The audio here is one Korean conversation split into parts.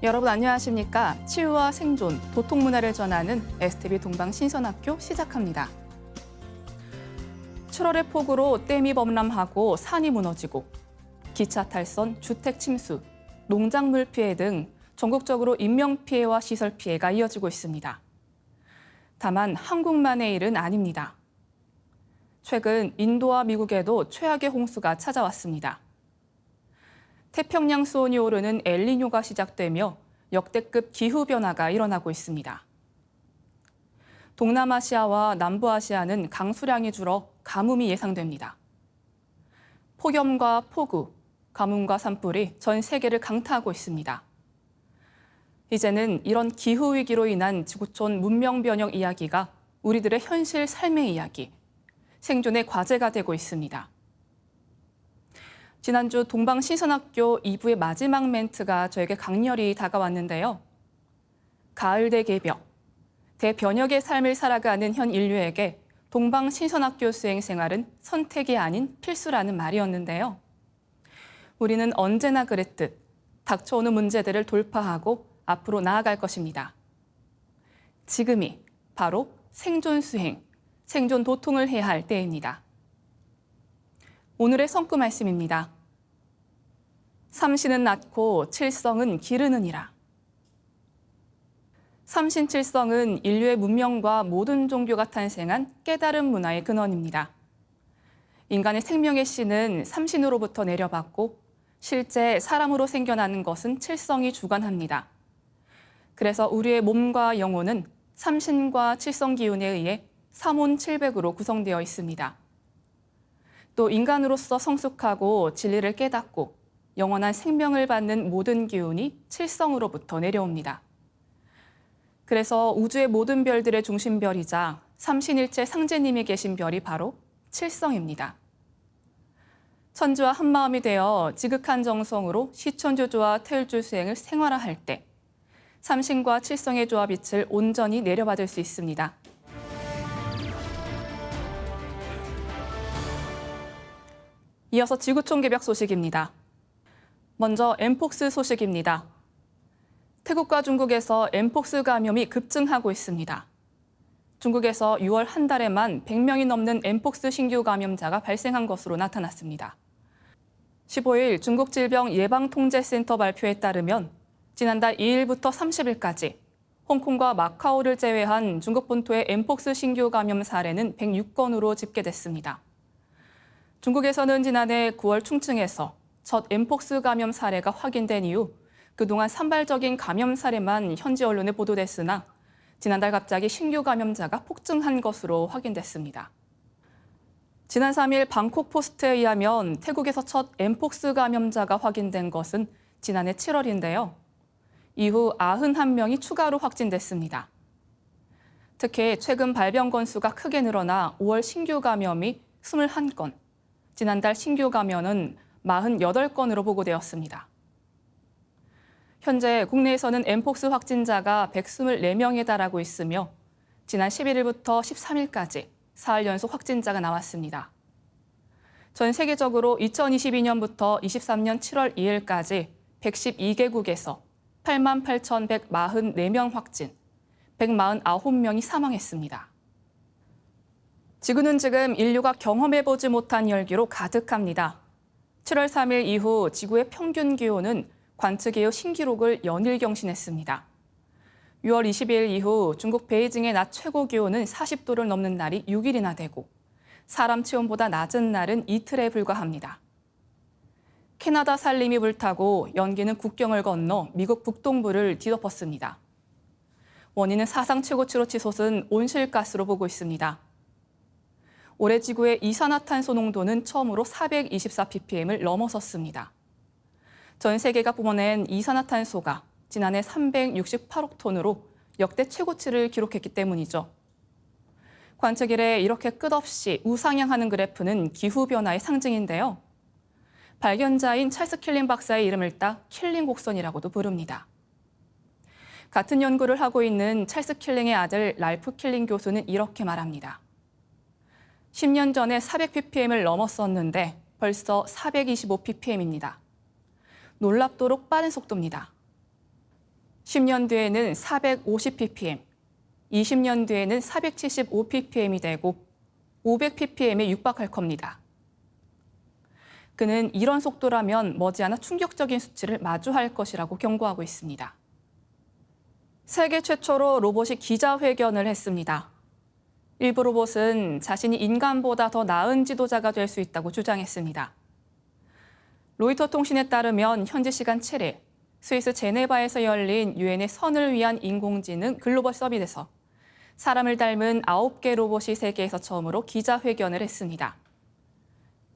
여러분 안녕하십니까? 치유와 생존, 도통문화를 전하는 STV 동방신선학교 시작합니다. 7월의 폭우로 댐이 범람하고 산이 무너지고 기차 탈선, 주택 침수, 농작물 피해 등 전국적으로 인명피해와 시설 피해가 이어지고 있습니다. 다만 한국만의 일은 아닙니다. 최근 인도와 미국에도 최악의 홍수가 찾아왔습니다. 태평양 수온이 오르는 엘니뇨가 시작되며 역대급 기후변화가 일어나고 있습니다. 동남아시아와 남부아시아는 강수량이 줄어 가뭄이 예상됩니다. 폭염과 폭우, 가뭄과 산불이 전 세계를 강타하고 있습니다. 이제는 이런 기후위기로 인한 지구촌 문명 변형 이야기가 우리들의 현실 삶의 이야기, 생존의 과제가 되고 있습니다. 지난주 동방신선학교 2부의 마지막 멘트가 저에게 강렬히 다가왔는데요. 가을 대개벽, 대변혁의 삶을 살아가는 현 인류에게 동방신선학교 수행 생활은 선택이 아닌 필수라는 말이었는데요. 우리는 언제나 그랬듯 닥쳐오는 문제들을 돌파하고 앞으로 나아갈 것입니다. 지금이 바로 생존 수행, 생존 도통을 해야 할 때입니다. 오늘의 성구 말씀입니다. 삼신은 낳고 칠성은 기르느니라. 삼신칠성은 인류의 문명과 모든 종교가 탄생한 깨달은 문화의 근원입니다. 인간의 생명의 씨는 삼신으로부터 내려받고 실제 사람으로 생겨나는 것은 칠성이 주관합니다. 그래서 우리의 몸과 영혼은 삼신과 칠성 기운에 의해 삼혼칠백으로 구성되어 있습니다. 또 인간으로서 성숙하고 진리를 깨닫고 영원한 생명을 받는 모든 기운이 칠성으로부터 내려옵니다. 그래서 우주의 모든 별들의 중심별이자 삼신일체 상제님이 계신 별이 바로 칠성입니다. 천주와 한마음이 되어 지극한 정성으로 시천조조와 태율주 수행을 생활화할 때 삼신과 칠성의 조합빛을 온전히 내려받을 수 있습니다. 이어서 지구촌 개벽 소식입니다. 먼저 엠폭스 소식입니다. 태국과 중국에서 엠폭스 감염이 급증하고 있습니다. 중국에서 6월 한 달에만 100명이 넘는 엠폭스 신규 감염자가 발생한 것으로 나타났습니다. 15일 중국 질병예방통제센터 발표에 따르면 지난달 2일부터 30일까지 홍콩과 마카오를 제외한 중국 본토의 엠폭스 신규 감염 사례는 106건으로 집계됐습니다. 중국에서는 지난해 9월 충칭에서 첫 엠폭스 감염 사례가 확인된 이후 그동안 산발적인 감염 사례만 현지 언론에 보도됐으나 지난달 갑자기 신규 감염자가 폭증한 것으로 확인됐습니다. 지난 3일 방콕 포스트에 의하면 태국에서 첫 엠폭스 감염자가 확인된 것은 지난해 7월인데요. 이후 91명이 추가로 확진됐습니다. 특히 최근 발병 건수가 크게 늘어나 5월 신규 감염이 21건, 지난달 신규 감염은 48건으로 보고되었습니다. 현재 국내에서는 엠폭스 확진자가 124명에 달하고 있으며 지난 11일부터 13일까지 사흘 연속 확진자가 나왔습니다. 전 세계적으로 2022년부터 23년 7월 2일까지 112개국에서 88,144명 확진, 149명이 사망했습니다. 지구는 지금 인류가 경험해보지 못한 열기로 가득합니다. 7월 3일 이후 지구의 평균 기온은 관측 이후 신기록을 연일 경신했습니다. 6월 22일 이후 중국 베이징의 낮 최고 기온은 40도를 넘는 날이 6일이나 되고 사람 체온보다 낮은 날은 이틀에 불과합니다. 캐나다 산림이 불타고 연기는 국경을 건너 미국 북동부를 뒤덮었습니다. 원인은 사상 최고치로 치솟은 온실가스로 보고 있습니다. 올해 지구의 이산화탄소 농도는 처음으로 424ppm을 넘어섰습니다. 전 세계가 뿜어낸 이산화탄소가 지난해 368억 톤으로 역대 최고치를 기록했기 때문이죠. 관측 이래 이렇게 끝없이 우상향하는 그래프는 기후변화의 상징인데요. 발견자인 찰스 킬링 박사의 이름을 따 킬링 곡선이라고도 부릅니다. 같은 연구를 하고 있는 찰스 킬링의 아들 랄프 킬링 교수는 이렇게 말합니다. 10년 전에 400ppm을 넘었었는데 벌써 425ppm입니다. 놀랍도록 빠른 속도입니다. 10년 뒤에는 450ppm, 20년 뒤에는 475ppm이 되고 500ppm에 육박할 겁니다. 그는 이런 속도라면 머지않아 충격적인 수치를 마주할 것이라고 경고하고 있습니다. 세계 최초로 로봇이 기자회견을 했습니다. 일부 로봇은 자신이 인간보다 더 나은 지도자가 될 수 있다고 주장했습니다. 로이터 통신에 따르면 현지 시간 7일 스위스 제네바에서 열린 유엔의 선을 위한 인공지능 글로벌 서밋에서 사람을 닮은 9개 로봇이 세계에서 처음으로 기자회견을 했습니다.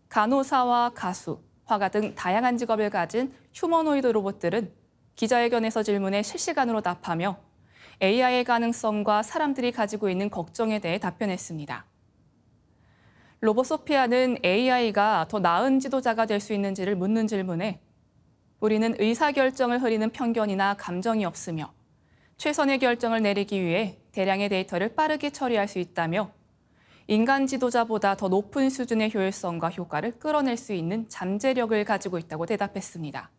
간호사와 가수, 화가 등 다양한 직업을 가진 휴머노이드 로봇들은 기자회견에서 질문에 실시간으로 답하며 AI의 가능성과 사람들이 가지고 있는 걱정에 대해 답변했습니다. 로봇 소피아는 AI가 더 나은 지도자가 될 수 있는지를 묻는 질문에 우리는 의사결정을 흐리는 편견이나 감정이 없으며 최선의 결정을 내리기 위해 대량의 데이터를 빠르게 처리할 수 있다며 인간 지도자보다 더 높은 수준의 효율성과 효과를 끌어낼 수 있는 잠재력을 가지고 있다고 대답했습니다.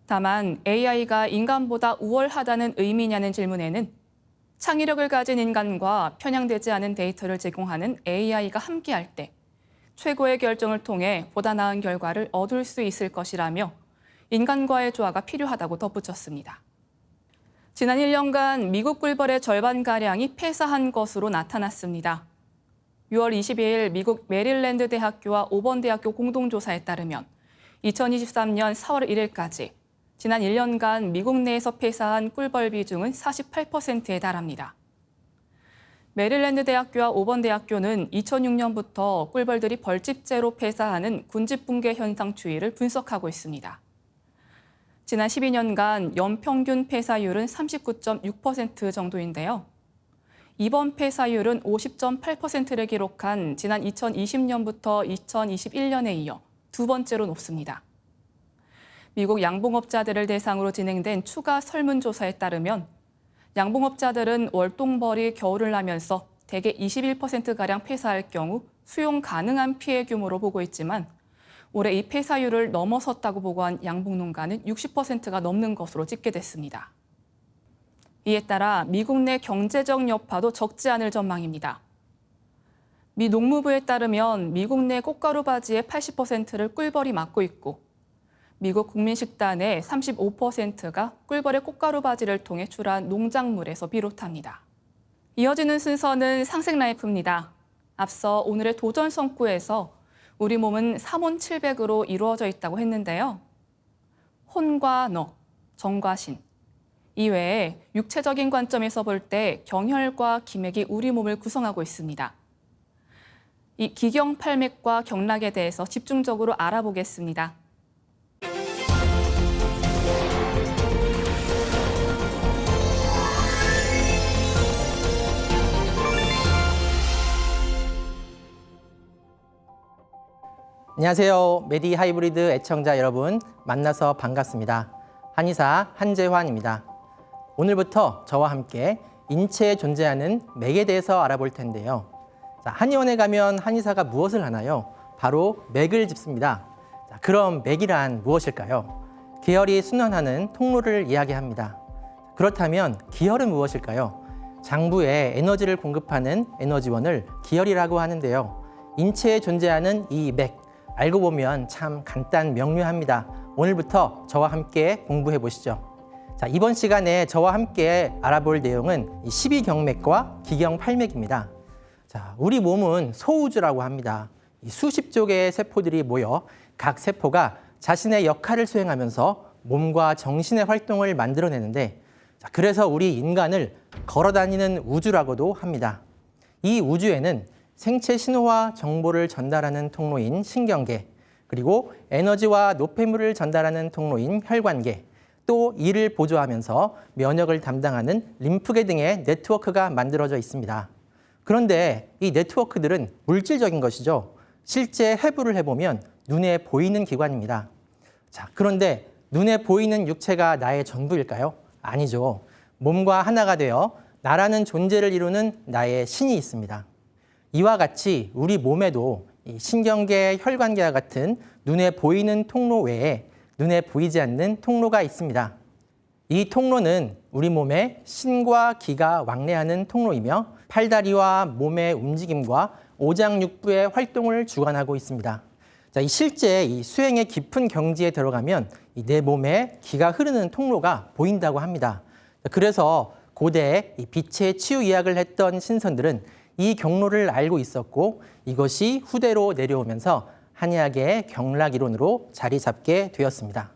다만 AI가 인간보다 우월하다는 의미냐는 질문에는 창의력을 가진 인간과 편향되지 않은 데이터를 제공하는 AI가 함께할 때 최고의 결정을 통해 보다 나은 결과를 얻을 수 있을 것이라며 인간과의 조화가 필요하다고 덧붙였습니다. 지난 1년간 미국 꿀벌의 절반가량이 폐사한 것으로 나타났습니다. 6월 22일 미국 메릴랜드 대학교와 오번 대학교 공동조사에 따르면 2023년 4월 1일까지 지난 1년간 미국 내에서 폐사한 꿀벌 비중은 48%에 달합니다. 메릴랜드 대학교와 오번 대학교는 2006년부터 꿀벌들이 벌집제로 폐사하는 군집붕괴 현상 추이를 분석하고 있습니다. 지난 12년간 연평균 폐사율은 39.6% 정도인데요. 이번 폐사율은 50.8%를 기록한 지난 2020년부터 2021년에 이어 두 번째로 높습니다. 미국 양봉업자들을 대상으로 진행된 추가 설문조사에 따르면 양봉업자들은 월동벌이 겨울을 나면서 대개 21%가량 폐사할 경우 수용 가능한 피해 규모로 보고 있지만 올해 이 폐사율을 넘어섰다고 보고한 양봉농가는 60%가 넘는 것으로 집계됐습니다. 이에 따라 미국 내 경제적 여파도 적지 않을 전망입니다. 미 농무부에 따르면 미국 내 꽃가루 바지의 80%를 꿀벌이 맡고 있고 미국 국민식단의 35%가 꿀벌의 꽃가루 바지를 통해 출하한 농작물에서 비롯합니다. 이어지는 순서는 상생라이프입니다. 앞서 오늘의 도전 성구에서 우리 몸은 3온 7백으로 이루어져 있다고 했는데요. 혼과 너, 정과 신. 이외에 육체적인 관점에서 볼 때 경혈과 기맥이 우리 몸을 구성하고 있습니다. 이 기경팔맥과 경락에 대해서 집중적으로 알아보겠습니다. 안녕하세요. 메디 하이브리드 애청자 여러분, 만나서 반갑습니다. 한의사 한재환입니다. 오늘부터 저와 함께 인체에 존재하는 맥에 대해서 알아볼 텐데요. 한의원에 가면 한의사가 무엇을 하나요? 바로 맥을 짚습니다. 그럼 맥이란 무엇일까요? 기혈이 순환하는 통로를 이야기합니다. 그렇다면 기혈은 무엇일까요? 장부에 에너지를 공급하는 에너지원을 기혈이라고 하는데요. 인체에 존재하는 이 맥, 알고 보면 참 간단 명료합니다. 오늘부터 저와 함께 공부해 보시죠. 자, 이번 시간에 저와 함께 알아볼 내용은 12경맥과 기경팔맥입니다. 자, 우리 몸은 소우주라고 합니다. 수십 조 개의 세포들이 모여 각 세포가 자신의 역할을 수행하면서 몸과 정신의 활동을 만들어내는데, 자, 그래서 우리 인간을 걸어다니는 우주라고도 합니다. 이 우주에는 생체 신호와 정보를 전달하는 통로인 신경계, 그리고 에너지와 노폐물을 전달하는 통로인 혈관계, 또 이를 보조하면서 면역을 담당하는 림프계 등의 네트워크가 만들어져 있습니다. 그런데 이 네트워크들은 물질적인 것이죠. 실제 해부를 해보면 눈에 보이는 기관입니다. 자, 그런데 눈에 보이는 육체가 나의 전부일까요? 아니죠. 몸과 하나가 되어 나라는 존재를 이루는 나의 신이 있습니다. 이와 같이 우리 몸에도 신경계, 혈관계와 같은 눈에 보이는 통로 외에 눈에 보이지 않는 통로가 있습니다. 이 통로는 우리 몸의 신과 기가 왕래하는 통로이며 팔다리와 몸의 움직임과 오장육부의 활동을 주관하고 있습니다. 자, 실제 이 수행의 깊은 경지에 들어가면 내 몸에 기가 흐르는 통로가 보인다고 합니다. 그래서 고대 빛의 치유 이야기를 했던 신선들은 이 경로를 알고 있었고 이것이 후대로 내려오면서 한의학의 경락이론으로 자리 잡게 되었습니다.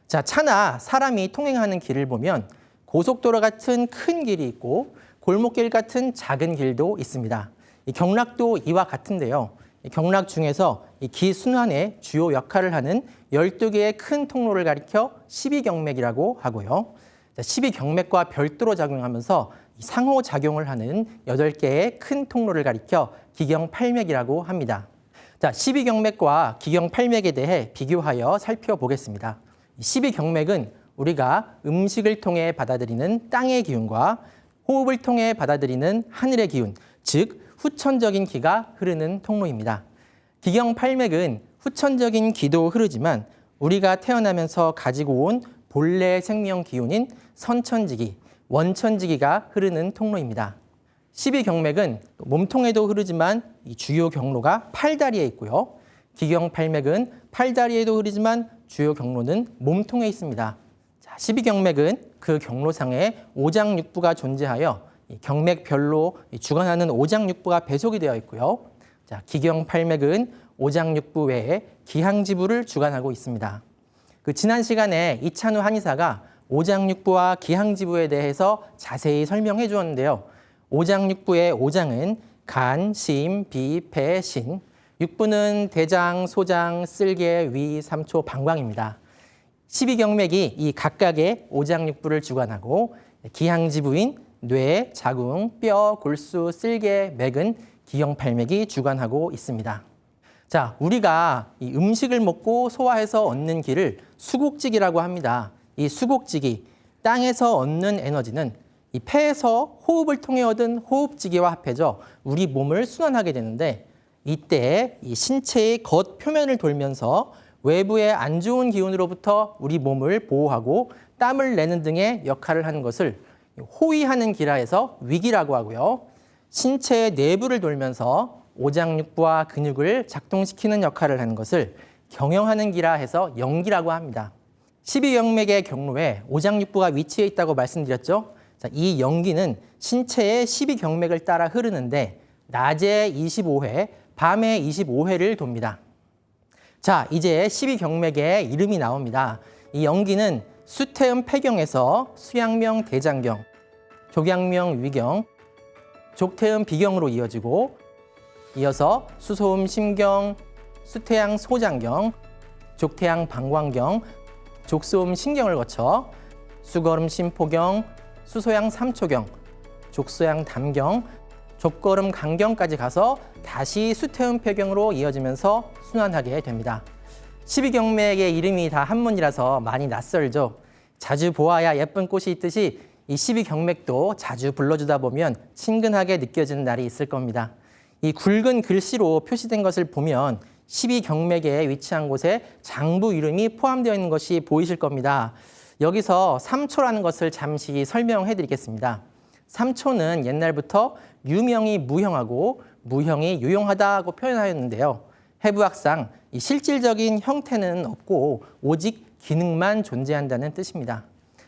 자, 차나 사람이 통행하는 길을 보면 고속도로 같은 큰 길이 있고 골목길 같은 작은 길도 있습니다. 이 경락도 이와 같은데요. 이 경락 중에서 이 기 순환의 주요 역할을 하는 12개의 큰 통로를 가리켜 12경맥이라고 하고요. 12경맥과 별도로 작용하면서 상호작용을 하는 8개의 큰 통로를 가리켜 기경팔맥이라고 합니다. 자, 12경맥과 기경팔맥에 대해 비교하여 살펴보겠습니다. 12경맥은 우리가 음식을 통해 받아들이는 땅의 기운과 호흡을 통해 받아들이는 하늘의 기운, 즉 후천적인 기가 흐르는 통로입니다. 기경팔맥은 후천적인 기도 흐르지만 우리가 태어나면서 가지고 온 본래 생명 기운인 선천지기, 원천지기가 흐르는 통로입니다. 12경맥은 몸통에도 흐르지만 이 주요 경로가 팔다리에 있고요. 기경팔맥은 팔다리에도 흐르지만 주요 경로는 몸통에 있습니다. 자, 12경맥은 그 경로상에 오장육부가 존재하여 이 경맥별로 주관하는 오장육부가 배속이 되어 있고요. 자, 기경팔맥은 오장육부 외에 기항지부를 주관하고 있습니다. 지난 시간에 이찬우 한의사가 오장육부와 기항지부에 대해서 자세히 설명해 주었는데요. 오장육부의 오장은 간, 심, 비, 배, 신, 육부는 대장, 소장, 쓸개, 위, 삼초, 방광입니다. 12경맥이 이 각각의 오장육부를 주관하고 기항지부인 뇌, 자궁, 뼈, 골수, 쓸개, 맥은 기경팔맥이 주관하고 있습니다. 자, 우리가 이 음식을 먹고 소화해서 얻는 기를 수곡지기라고 합니다. 이 수곡지기, 땅에서 얻는 에너지는 이 폐에서 호흡을 통해 얻은 호흡지기와 합해져 우리 몸을 순환하게 되는데 이때 이 신체의 겉 표면을 돌면서 외부의 안 좋은 기운으로부터 우리 몸을 보호하고 땀을 내는 등의 역할을 하는 것을 호위하는 기라 해서 위기라고 하고요. 신체의 내부를 돌면서 오장육부와 근육을 작동시키는 역할을 하는 것을 경영하는 기라 해서 영기라고 합니다. 12경맥의 경로에 오장육부가 위치해 있다고 말씀드렸죠. 자, 이 영기는 신체의 12경맥을 따라 흐르는데 낮에 25회, 밤에 25회를 돕니다. 자, 이제 12경맥의 이름이 나옵니다. 이 영기는 수태음 폐경에서 수양명 대장경, 족양명 위경, 족태음 비경으로 이어지고 이어서 수소음 심경, 수태양 소장경, 족태양 방광경, 족소음 신경을 거쳐 수거름 심포경, 수소양 삼초경, 족소양 담경, 족거름 간경까지 가서 다시 수태음 폐경으로 이어지면서 순환하게 됩니다. 12경맥의 이름이 다 한문이라서 많이 낯설죠. 자주 보아야 예쁜 꽃이 있듯이 이 12경맥도 자주 불러주다 보면 친근하게 느껴지는 날이 있을 겁니다. 이 굵은 글씨로 표시된 것을 보면 12경맥에 위치한 곳에 장부 이름이 포함되어 있는 것이 보이실 겁니다. 여기서 삼초라는 것을 잠시 설명해 드리겠습니다. 삼초는 옛날부터 유명이 무형하고 무형이 유용하다고 표현하였는데요. 해부학상 이 실질적인 형태는 없고 오직 기능만 존재한다는 뜻입니다.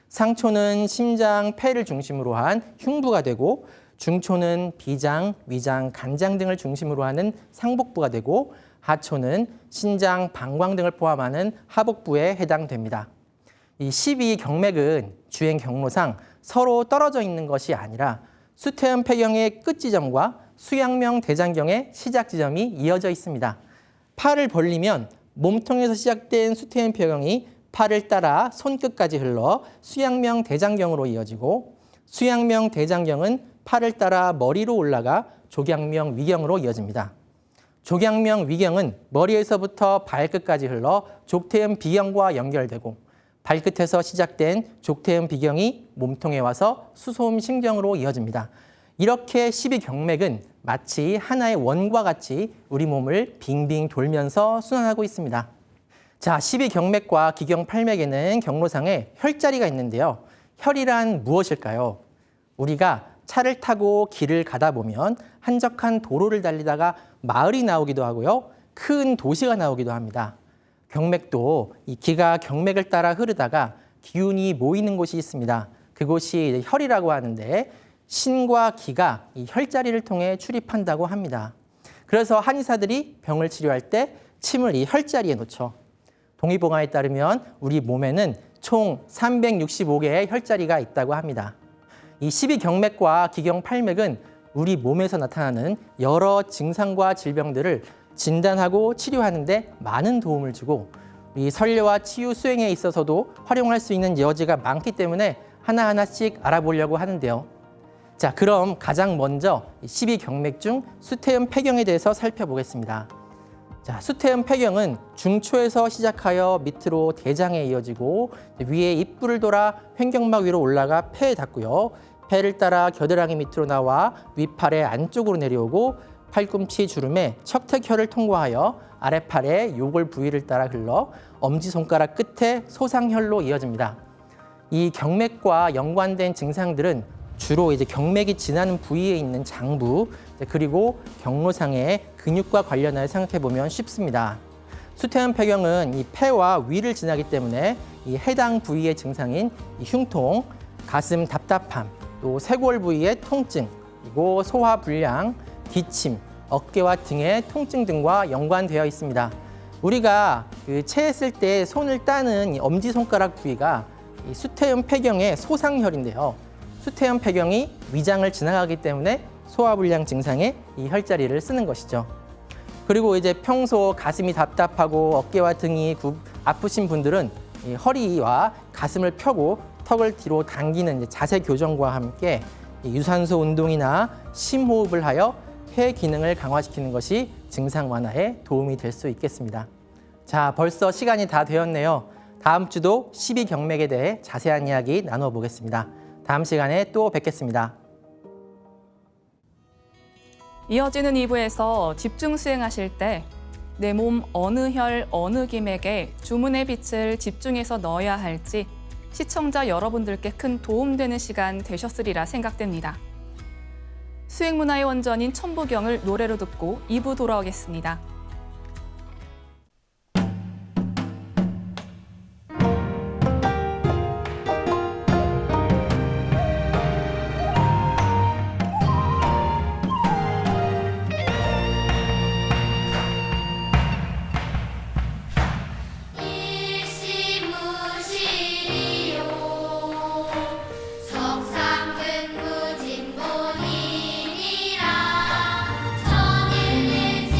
상초는 심장, 폐를 중심으로 한 흉부가 되고 중초는 비장, 위장, 간장 등을 중심으로 하는 상복부가 되고 하초는 신장, 방광 등을 포함하는 하복부에 해당됩니다. 이 12경맥은 주행 경로상 서로 떨어져 있는 것이 아니라 수태음 폐경의 끝 지점과 수양명 대장경의 시작 지점이 이어져 있습니다. 팔을 벌리면 몸통에서 시작된 수태음 폐경이 팔을 따라 손끝까지 흘러 수양명 대장경으로 이어지고 수양명 대장경은 팔을 따라 머리로 올라가 족양명 위경으로 이어집니다. 족양명 위경은 머리에서부터 발끝까지 흘러 족태음 비경과 연결되고 발끝에서 시작된 족태음 비경이 몸통에 와서 수소음 심경으로 이어집니다. 이렇게 12경맥은 마치 하나의 원과 같이 우리 몸을 빙빙 돌면서 순환하고 있습니다. 자, 12경맥과 기경팔맥에는 경로상에 혈자리가 있는데요. 혈이란 무엇일까요? 우리가 차를 타고 길을 가다 보면 한적한 도로를 달리다가 마을이 나오기도 하고요. 큰 도시가 나오기도 합니다. 경맥도 이 기가 경맥을 따라 흐르다가 기운이 모이는 곳이 있습니다. 그곳이 혈이라고 하는데 신과 기가 이 혈자리를 통해 출입한다고 합니다. 그래서 한의사들이 병을 치료할 때 침을 이 혈자리에 놓죠. 동의보감에 따르면 우리 몸에는 총 365개의 혈자리가 있다고 합니다. 이 12경맥과 기경팔맥은 우리 몸에서 나타나는 여러 증상과 질병들을 진단하고 치료하는 데 많은 도움을 주고 이 선례와 치유 수행에 있어서도 활용할 수 있는 여지가 많기 때문에 하나하나씩 알아보려고 하는데요. 자, 그럼 가장 먼저 12경맥 중 수태음 폐경에 대해서 살펴보겠습니다. 자, 수태음 폐경은 중초에서 시작하여 밑으로 대장에 이어지고 위에 입구를 돌아 횡격막 위로 올라가 폐에 닿고요. 폐를 따라 겨드랑이 밑으로 나와 윗팔의 안쪽으로 내려오고 팔꿈치 주름에 척택혈을 통과하여 아랫팔의 요골 부위를 따라 흘러 엄지손가락 끝에 소상혈로 이어집니다. 이 경맥과 연관된 증상들은 주로 경맥이 지나는 부위에 있는 장부 그리고 경로상의 근육과 관련하여 생각해 보면 쉽습니다. 수태음 폐경은 이 폐와 위를 지나기 때문에 이 해당 부위의 증상인 흉통, 가슴 답답함, 또 쇄골 부위의 통증, 그리고 소화 불량, 기침, 어깨와 등의 통증 등과 연관되어 있습니다. 우리가 체했을 때 손을 따는 이 엄지손가락 부위가 이 수태음 폐경의 소상혈인데요. 수태음 폐경이 위장을 지나가기 때문에 소화불량 증상에 이 혈자리를 쓰는 것이죠. 그리고 평소 가슴이 답답하고 어깨와 등이 아프신 분들은 이 허리와 가슴을 펴고 턱을 뒤로 당기는 자세 교정과 함께 유산소 운동이나 심호흡을 하여 폐 기능을 강화시키는 것이 증상 완화에 도움이 될 수 있겠습니다. 자, 벌써 시간이 다 되었네요. 다음 주도 12경맥에 대해 자세한 이야기 나눠보겠습니다. 다음 시간에 또 뵙겠습니다. 이어지는 2부에서 집중 수행하실 때 내 몸 어느 혈, 어느 기맥에 주문의 빛을 집중해서 넣어야 할지 시청자 여러분들께 큰 도움되는 시간 되셨으리라 생각됩니다. 수행문화의 원전인 천부경을 노래로 듣고 2부 돌아오겠습니다. 천일일지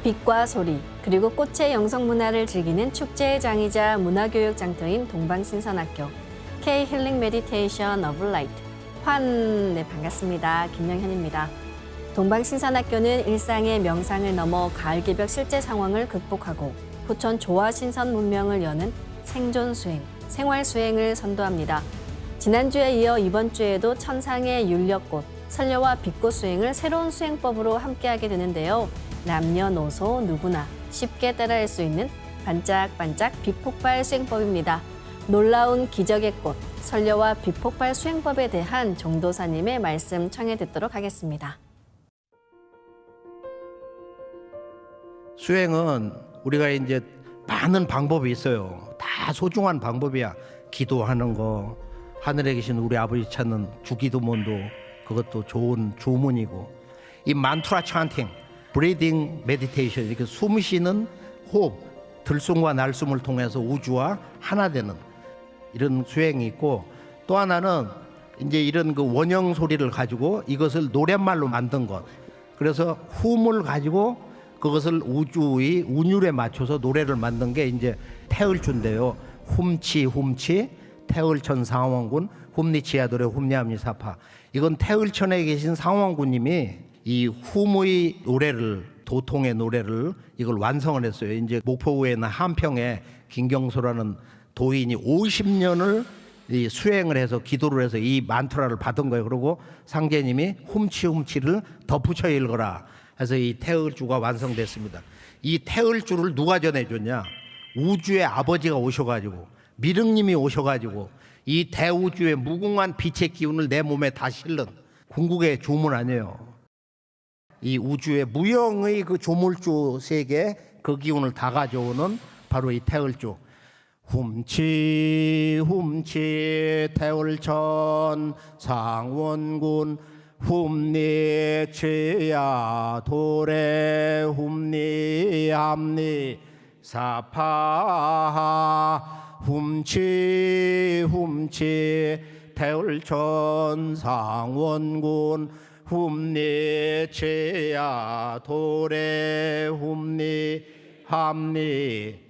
빛과 소리, 그리고 꽃의 영성문화를 즐기는 축제의 장이자 문화교육 장터인 동방신선학교 K 힐링 메디테이션 오브 라이트 네, 반갑습니다. 김영현입니다. 동방신선학교는 일상의 명상을 넘어 가을개벽 실제 상황을 극복하고 포천 조화신선 문명을 여는 생존 수행, 생활 수행을 선도합니다. 지난주에 이어 이번 주에도 천상의 율력꽃, 선녀와 빛꽃 수행을 새로운 수행법으로 함께하게 되는데요. 남녀노소 누구나 쉽게 따라할 수 있는 반짝반짝 빛폭발 수행법입니다. 놀라운 기적의 꽃, 선녀와 빛폭발 수행법에 대한 정도사님의 말씀 청해 듣도록 하겠습니다. 수행은 우리가 이제 많은 방법이 있어요. 다 소중한 방법이야. 기도하는 거, 하늘에 계신 우리 아버지 찾는 주기도문도 그것도 좋은 주문이고, 이 만트라 찬팅, 브리딩 메디테이션, 이렇게 숨 쉬는 호흡, 들숨과 날숨을 통해서 우주와 하나 되는 이런 수행이 있고, 또 하나는 이제 이런 그 원형 소리를 가지고 이것을 노랫말로 만든 것. 그래서 훔을 가지고 그것을 우주의 운율에 맞춰서 노래를 만든 게 이제 태을주인데요. 훔치 훔치 태을천 상원군 훔니치야도래 훔냐암니사파. 이건 태을천에 계신 상원군님이 이 훔의 노래를, 도통의 노래를 이걸 완성을 했어요. 이제 목포구에는 한평에 김경소라는 도인이 50년을 이 수행을 해서 기도를 해서 이 만트라를 받은 거예요. 그리고 상제님이 훔치 훔치를 덧붙여 읽어라 해서 이 태을주가 완성됐습니다. 이 태을주를 누가 전해줬냐? 우주의 아버지가 오셔가지고, 미륵님이 오셔가지고 이 대우주의 무궁한 빛의 기운을 내 몸에 다 실는 궁극의 주문 아니에요. 이 우주의 무형의 그 조물주 세계 그 기운을 다 가져오는 바로 이 태을주. 훔치 훔치 태을천 상원군 훔니치야 도래 훔니함니 사파하 훔치 훔치 태을천 상원군 훔니치야 도래 훔니함니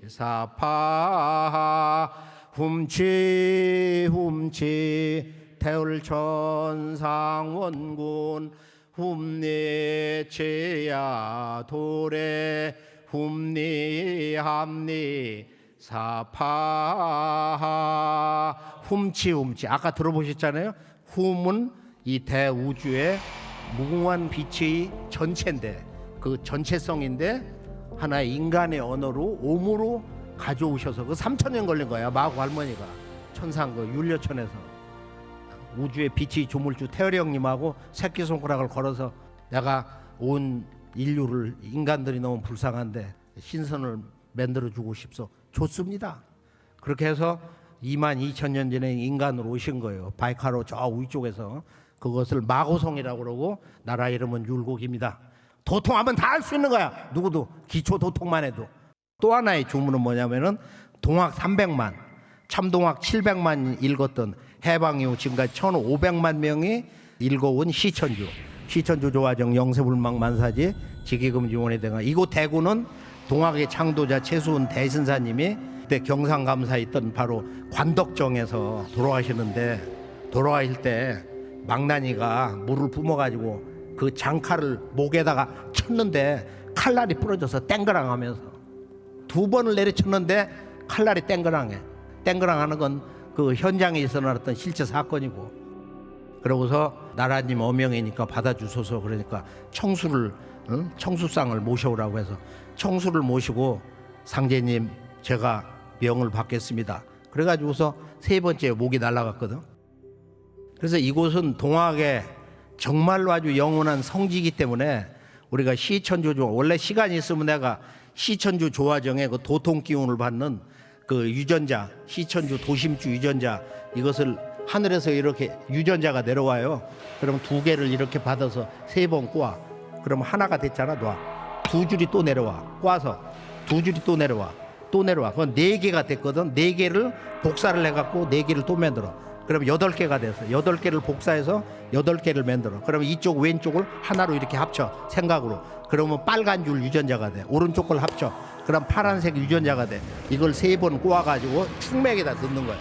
사파하 훔치 훔치 태을천 상원군 훔니치야 도래 훔니함니 사파하. 훔치 훔치 아까 들어보셨잖아요. 훔은 이 대우주의 무궁한 빛의 전체인데, 그 전체성인데 하나의 인간의 언어로 옴으로 가져오셔서 그 3,000년 걸린 거야. 마구 할머니가 천상 그 율려천에서 우주의 빛이 조물주 태열이 형님하고 새끼손가락을 걸어서 내가 온 인류를, 인간들이 너무 불쌍한데 신선을 만들어주고 싶소. 좋습니다. 그렇게 해서 22,000년 전에 인간으로 오신 거예요. 바이카로 저 위쪽에서. 그것을 마고성이라고 그러고 나라 이름은 율곡입니다. 도통하면 다 할 수 있는 거야. 누구도 기초 도통만 해도. 또 하나의 주문은 뭐냐면은 동학 300만, 참동학 700만 읽었던 해방 이후 지금까지 1,500만 명이 읽어온 시천주, 시천주 조화정 영세불망 만사지 지기금지원에 대한 이곳 대구는 동학의 창도자 최수훈 대신사님이 그때 경상감사에 있던 바로 관덕정에서 돌아가시는데, 돌아가실 때 망나니가 물을 뿜어가지고 그 장칼을 목에다가 쳤는데 칼날이 부러져서 땡그랑 하면서 2번을 내려쳤는데 칼날이 땡그랑해. 땡그랑 하는 건 그 현장에 있어났던 실제 사건이고, 그러고서 나라님 어명이니까 받아주소서 그러니까 청수를, 청수상을 모셔오라고 해서 청수를 모시고 상제님 제가 명을 받겠습니다. 그래가지고서 3번째 목이 날아갔거든. 그래서 이곳은 동학의 정말로 아주 영원한 성지이기 때문에 우리가 시천주 조화, 원래 시간이 있으면 내가 시천주 조화정의 그 도통 기운을 받는 그 유전자, 시천주 도심주 유전자, 이것을 하늘에서 이렇게 유전자가 내려와요. 그럼 2개를 이렇게 받아서 3번 꼬아. 그럼 하나가 됐잖아. 놔. 2줄이 또 내려와. 꼬아서 2줄이 또 내려와. 또 내려와. 그건 4개가 됐거든. 4개를 복사를 해갖고 4개를 또 만들어. 그럼 8개가 돼서 8개를 복사해서 8개를 만들어. 그러면 이쪽 왼쪽을 하나로 이렇게 합쳐 생각으로. 그러면 빨간 줄 유전자가 돼. 오른쪽 걸 합쳐. 그럼 파란색 유전자가 돼. 이걸 3번 꼬아가지고 축맥에다 넣는 거야.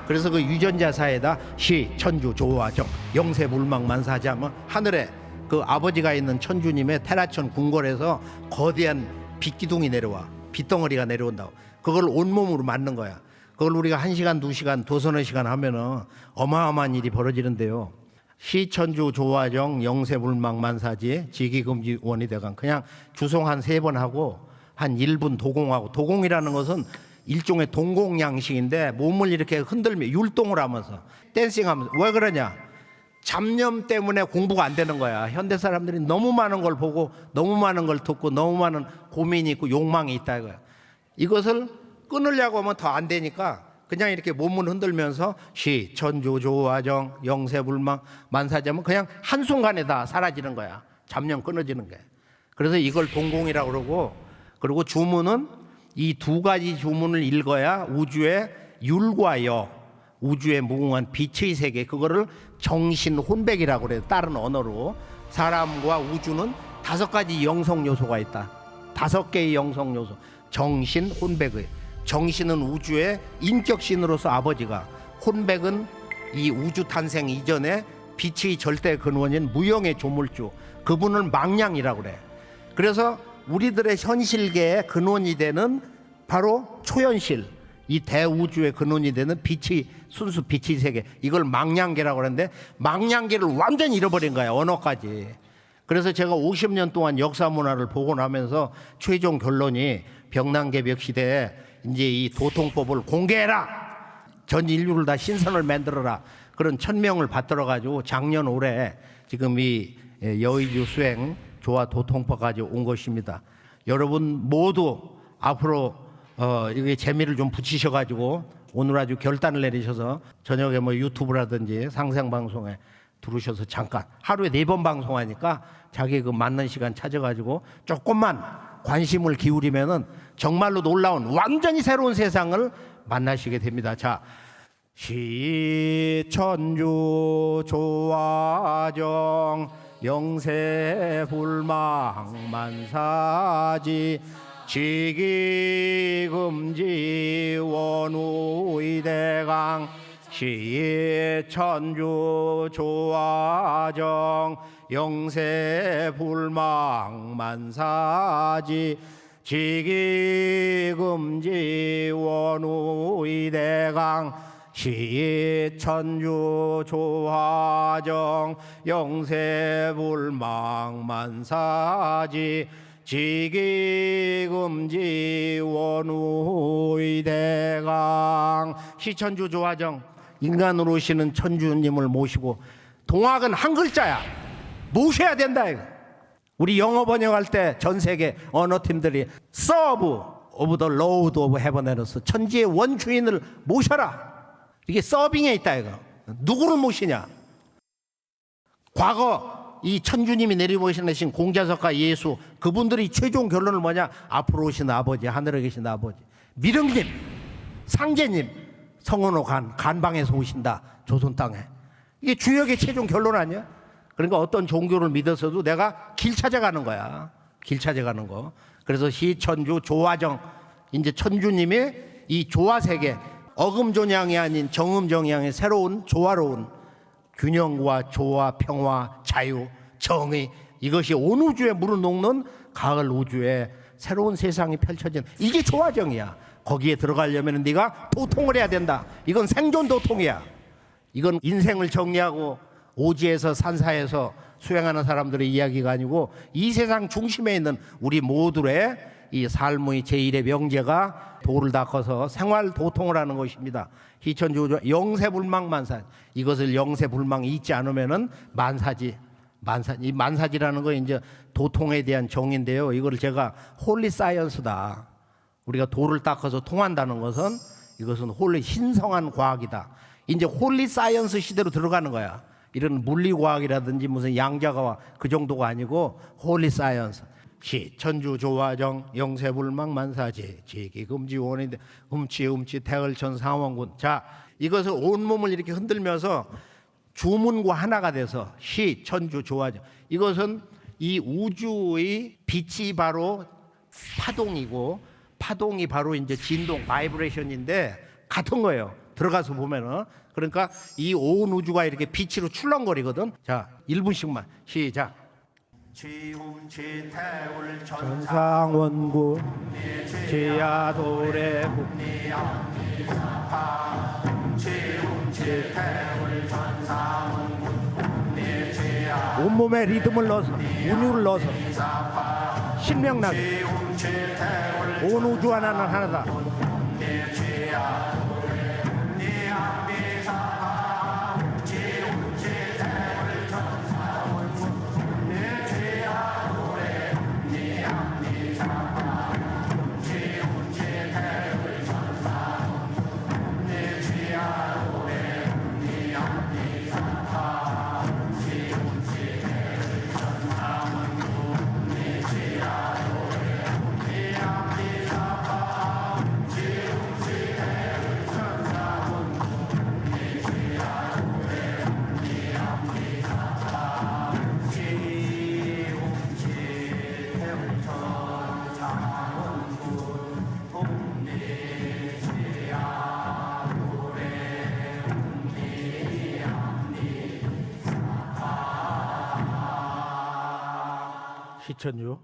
그래서 그 유전자사에다 시, 천주, 조화, 정, 영세, 불망, 만사지 하면 하늘에 그 아버지가 있는 천주님의 테라천 궁궐에서 거대한 빛기둥이 내려와. 빛덩어리가 내려온다고. 그걸 온몸으로 맞는 거야. 그걸 우리가 1시간, 2시간, 두서너 시간 하면은 어마어마한 일이 벌어지는데요. 시천주 조화정 영세불망 만사지 지기금지 원이대강 그냥 주송 한 3번 하고 한 1분 도공하고 도공이라는 것은 일종의 동공 양식인데 몸을 이렇게 흔들며 율동을 하면서 댄싱하면서 왜 그러냐? 잡념 때문에 공부가 안 되는 거야. 현대 사람들이 너무 많은 걸 보고 너무 많은 걸 듣고 너무 많은 고민이 있고 욕망이 있다 이거야. 이것을 끊으려고 하면 더 안 되니까 그냥 이렇게 몸을 흔들면서 시, 천주, 조화정, 영세불망, 만사자면 그냥 한순간에 다 사라지는 거야. 잡념 끊어지는 게. 그래서 이걸 동공이라고 그러고 그리고 주문은 이 2가지 주문을 읽어야 우주의 율과 여, 우주의 무궁한 빛의 세계 그거를 정신혼백이라고 그래요. 다른 언어로. 사람과 우주는 5가지 영성 요소가 있다. 5개의 영성 요소. 정신혼백의 정신은 우주의 인격신으로서 아버지가, 혼백은 이 우주 탄생 이전에 빛의 절대 근원인 무형의 조물주, 그분을 망량이라고 그래. 그래서 우리들의 현실계의 근원이 되는 바로 초현실, 이 대우주의 근원이 되는 빛의 순수 빛의 세계, 이걸 망량계라고 하는데 망량계를 완전히 잃어버린 거야, 언어까지. 그래서 제가 50년 동안 역사 문화를 보고 나면서 최종 결론이 병난개벽 시대에 이제 이 도통법을 공개해라, 전 인류를 다 신선을 만들어라, 그런 천명을 받들어 가지고 작년 올해 지금 이 여의주 수행 조화 도통법까지 온 것입니다. 여러분 모두 앞으로 이게 재미를 좀 붙이셔 가지고 오늘 아주 결단을 내리셔서 저녁에 뭐 유튜브라든지 상생 방송에 들으셔서 잠깐 하루에 4번 방송하니까 자기 그 맞는 시간 찾아가지고 조금만 관심을 기울이면은 정말로 놀라운 완전히 새로운 세상을 만나시게 됩니다. 자, 시천주 조화정 영세불망 만사지 지기금지 원우이대강 시천주 조화정 영세불망 만사지 지기금지 원우이대강 시천주 조화정 영세불망 만사지 지기금지 원우이대강. 시천주 조화정, 인간으로 오시는 천주님을 모시고, 동학은 한 글자야. 모셔야 된다 이거. 우리 영어 번역할 때 전 세계 언어팀들이 서브 오브 더 로드 오브 헤븐에서 천지의 원주인을 모셔라. 이게 서빙에 있다 이거. 누구를 모시냐? 과거 이 천주님이 내려보시는 공자석과 예수, 그분들이 최종 결론을 뭐냐? 앞으로 오신 아버지, 하늘에 계신 아버지, 미륵님, 상제님, 성은호 간방에서 오신다, 조선 땅에. 이게 주역의 최종 결론 아니야? 그러니까 어떤 종교를 믿어서도 내가 길 찾아가는 거야. 길 찾아가는 거. 그래서 시천주 조화정, 이제 천주님이 이 조화세계, 어금존양이 아닌 정음정양의 새로운 조화로운 균형과 조화, 평화, 자유, 정의, 이것이 온 우주에 물을 녹는 가을 우주에 새로운 세상이 펼쳐진, 이게 조화정이야. 거기에 들어가려면 네가 도통을 해야 된다. 이건 생존 도통이야. 이건 인생을 정리하고 오지에서 산사에서 수행하는 사람들의 이야기가 아니고 이 세상 중심에 있는 우리 모두의 이 삶의 제1의 명제가 도를 닦아서 생활 도통을 하는 것입니다. 희천주 영세불망 만사, 이것을 영세불망이 있지 않으면은 만사지, 이 만사지라는 거 이제 도통에 대한 정의인데요. 이걸 제가 홀리 사이언스다. 우리가 도를 닦아서 통한다는 것은 이것은 홀리 신성한 과학이다. 이제 홀리 사이언스 시대로 들어가는 거야. 이런 물리과학이라든지 무슨 양자과학 그 정도가 아니고 홀리 사이언스. 시천주 조화정 영세불망 만사지 지기금지 원인데 음치 태을천 상원군. 자, 이것을 온몸을 이렇게 흔들면서 주문과 하나가 돼서 시, 천주, 조화정. 이것은 이 우주의 빛이 바로 파동이고 파동이 바로 이제 진동, 바이브레이션인데 같은 거예요. 들어가서 보면은. 그러니까 이 온 우주가 이렇게 빛으로 출렁거리거든. 자, 1분씩만 시작. 지움지태울 전상원구 지하도래국 지움지태울 전상원구 온몸에 리듬을 넣어서 운율을 넣어서 신명나게 온 우주 하나는 하나다. 시천주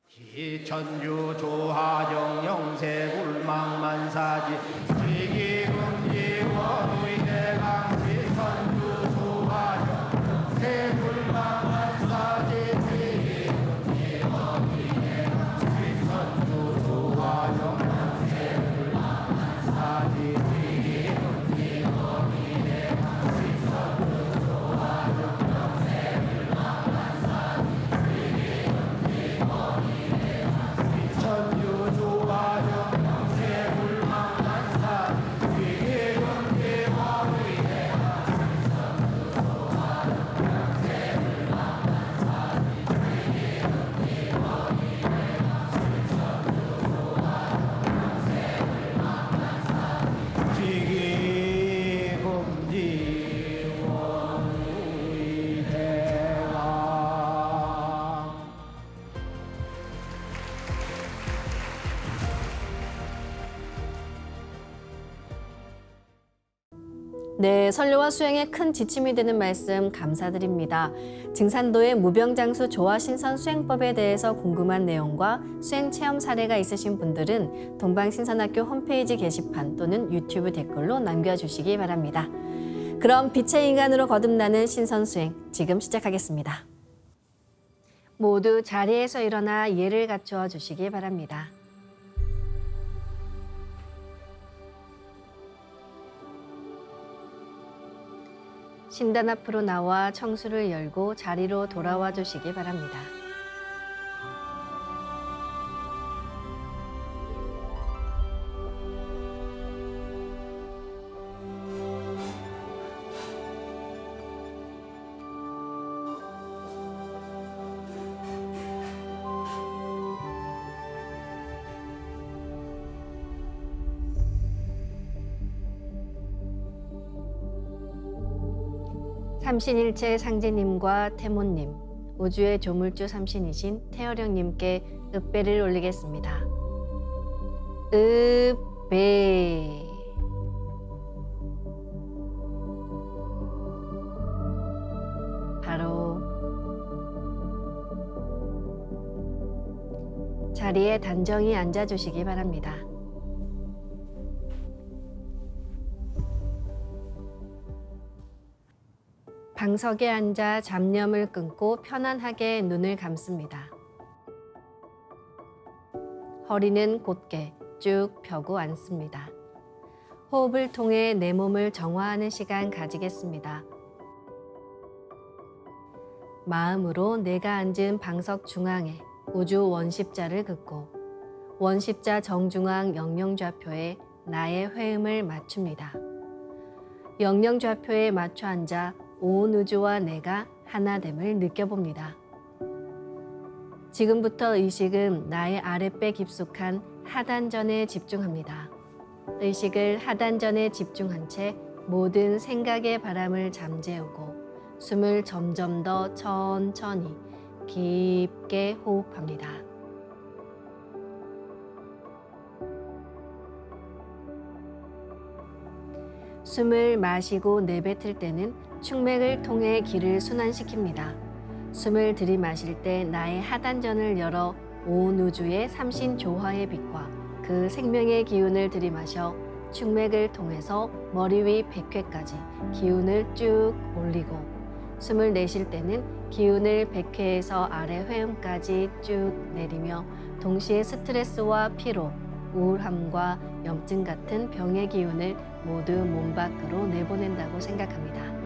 시천주 조하정 영세불망만사지 지기금지원의대강 시천주 조하정 영세불망만사지 지기금지원의대강 시천주 조하정 영세불망만사지 지기금지원의대강 시천주 조하정 네, 선료와 수행에 큰 지침이 되는 말씀 감사드립니다. 증산도의 무병장수 조화신선 수행법에 대해서 궁금한 내용과 수행 체험 사례가 있으신 분들은 동방신선학교 홈페이지 게시판 또는 유튜브 댓글로 남겨주시기 바랍니다. 그럼 빛의 인간으로 거듭나는 신선수행 지금 시작하겠습니다. 모두 자리에서 일어나 예를 갖추어 주시기 바랍니다. 신단 앞으로 나와 청수를 열고 자리로 돌아와 주시기 바랍니다. 삼신일체 상제님과 태모님, 우주의 조물주 삼신이신 태어령님께 읍배를 올리겠습니다. 읍배. 바로 자리에 단정히 앉아주시기 바랍니다. 방석에 앉아 잡념을 끊고 편안하게 눈을 감습니다. 허리는 곧게 쭉 펴고 앉습니다. 호흡을 통해 내 몸을 정화하는 시간 가지겠습니다. 마음으로 내가 앉은 방석 중앙에 우주 원십자를 긋고 원십자 정중앙 영영좌표에 나의 회음을 맞춥니다. 영영좌표에 맞춰 앉아 온 우주와 내가 하나됨을 느껴봅니다. 지금부터 의식은 나의 아랫배 깊숙한 하단전에 집중합니다. 의식을 하단전에 집중한 채 모든 생각의 바람을 잠재우고 숨을 점점 더 천천히 깊게 호흡합니다. 숨을 마시고 내뱉을 때는 충맥을 통해 기를 순환시킵니다. 숨을 들이마실 때 나의 하단전을 열어 온 우주의 삼신 조화의 빛과 그 생명의 기운을 들이마셔 충맥을 통해서 머리 위 백회까지 기운을 쭉 올리고, 숨을 내쉴 때는 기운을 백회에서 아래 회음까지 쭉 내리며 동시에 스트레스와 피로, 우울함과 염증 같은 병의 기운을 모두 몸 밖으로 내보낸다고 생각합니다.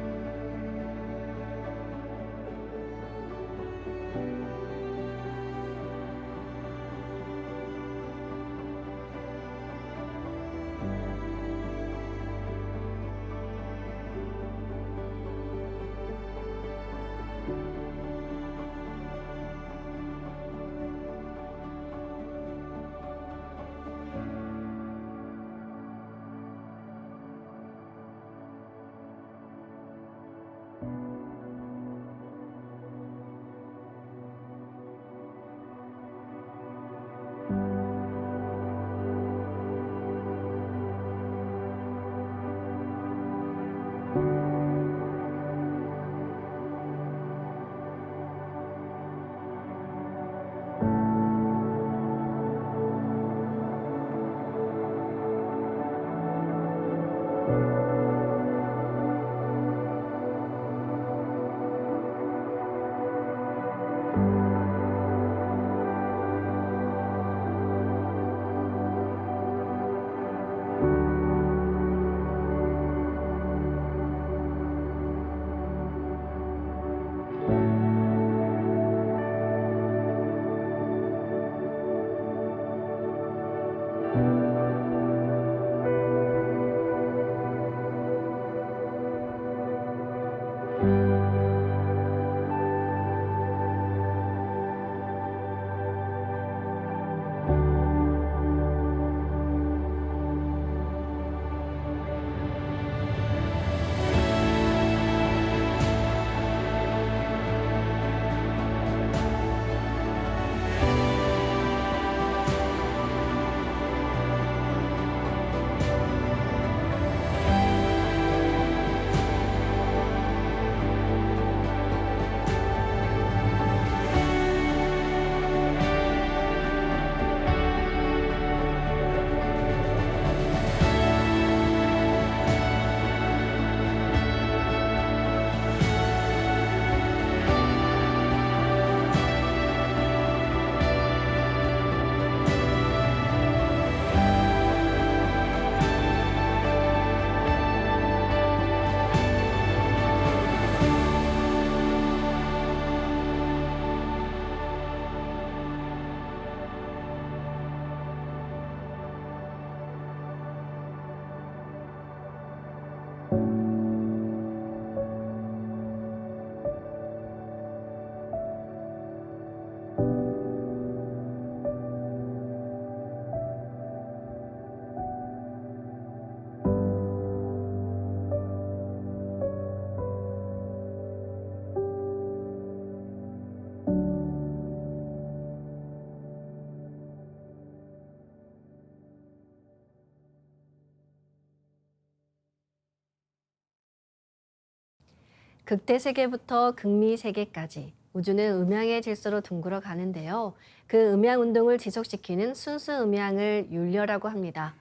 극대세계부터 극미세계까지 우주는 음양의 질서로 둥글어 가는데요. 그 음양 운동을 지속시키는 순수 음양을 율려라고 합니다.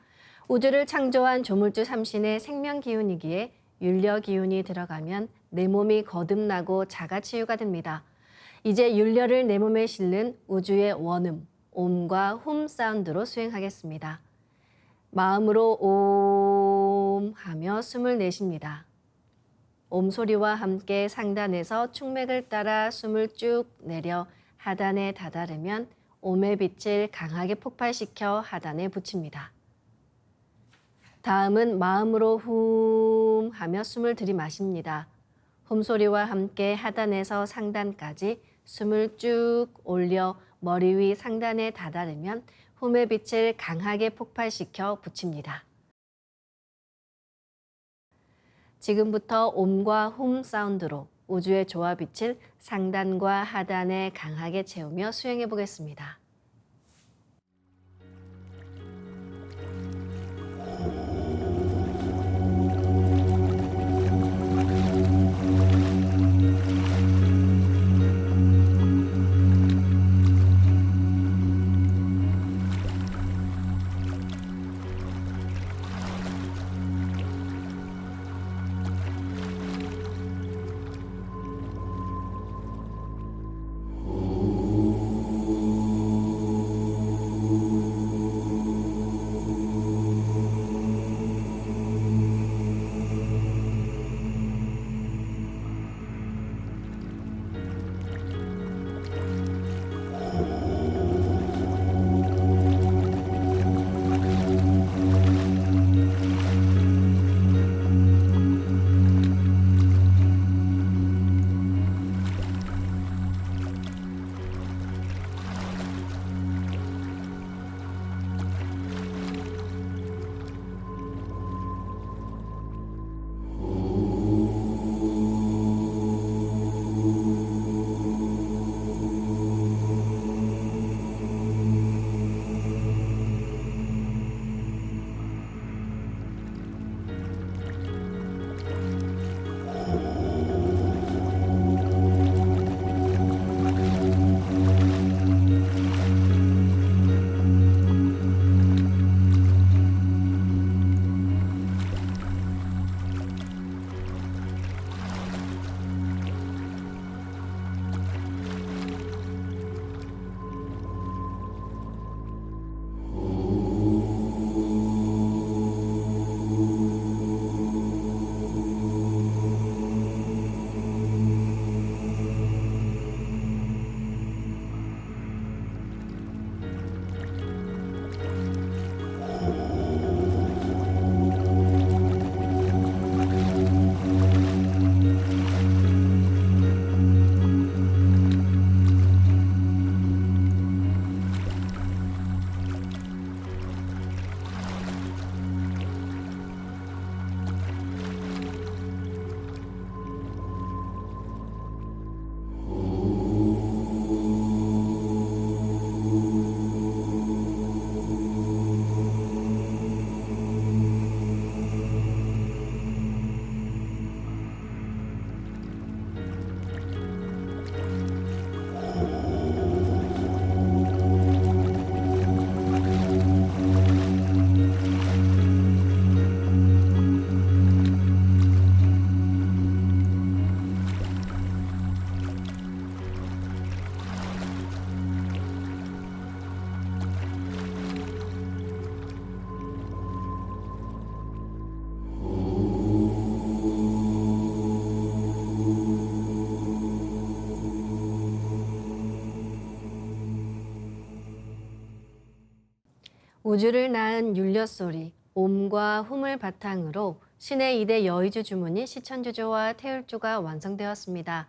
우주를 창조한 조물주 삼신의 생명 기운이기에 율려 기운이 들어가면 내 몸이 거듭나고 자가치유가 됩니다. 이제 율려를 내 몸에 실는 우주의 원음, 옴과 훔 사운드로 수행하겠습니다. 마음으로 옴 하며 숨을 내쉽니다. 옴 소리와 함께 상단에서 충맥을 따라 숨을 쭉 내려 하단에 다다르면 옴의 빛을 강하게 폭발시켜 하단에 붙입니다. 다음은 마음으로 훔 하며 숨을 들이마십니다. 훔 소리와 함께 하단에서 상단까지 숨을 쭉 올려 머리 위 상단에 다다르면 훔의 빛을 강하게 폭발시켜 붙입니다. 지금부터 옴과 훔 사운드로 우주의 조화빛을 상단과 하단에 강하게 채우며 수행해 보겠습니다. 우주를 낳은 율려소리, 옴과 훔을 바탕으로 신의 2대 여의주 주문인 시천주조와 태율주가 완성되었습니다.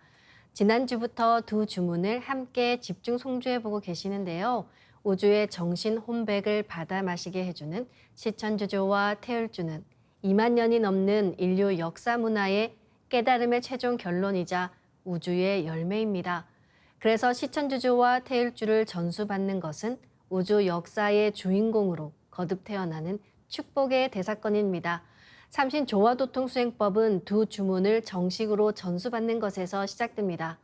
지난주부터 두 주문을 함께 집중 송주해보고 계시는데요. 우주의 정신 혼백을 받아 마시게 해주는 시천주조와 태율주는 2만 년이 넘는 인류 역사 문화의 깨달음의 최종 결론이자 우주의 열매입니다. 그래서 시천주조와 태율주를 전수받는 것은 우주 역사의 주인공으로 거듭 태어나는 축복의 대사건입니다. 삼신조화도통수행법은 두 주문을 정식으로 전수받는 것에서 시작됩니다.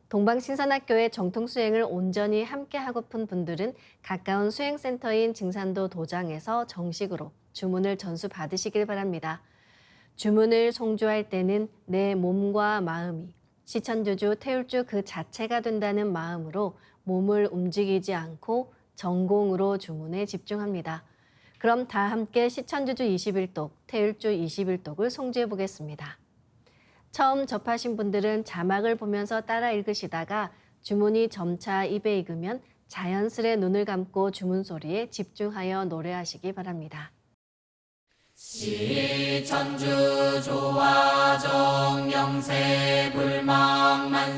동방신선학교의 정통수행을 온전히 함께하고픈 분들은 가까운 수행센터인 증산도 도장에서 정식으로 주문을 전수받으시길 바랍니다. 주문을 송주할 때는 내 몸과 마음이 시천주주, 태율주 그 자체가 된다는 마음으로 몸을 움직이지 않고 전공으로 주문에 집중합니다. 그럼 다 함께 시천주주 21독, 태율주 21독을 송주해 보겠습니다. 처음 접하신 분들은 자막을 보면서 따라 읽으시다가 주문이 점차 입에 익으면 자연스레 눈을 감고 주문 소리에 집중하여 노래하시기 바랍니다. 시천주 조화정 영세 불망만사지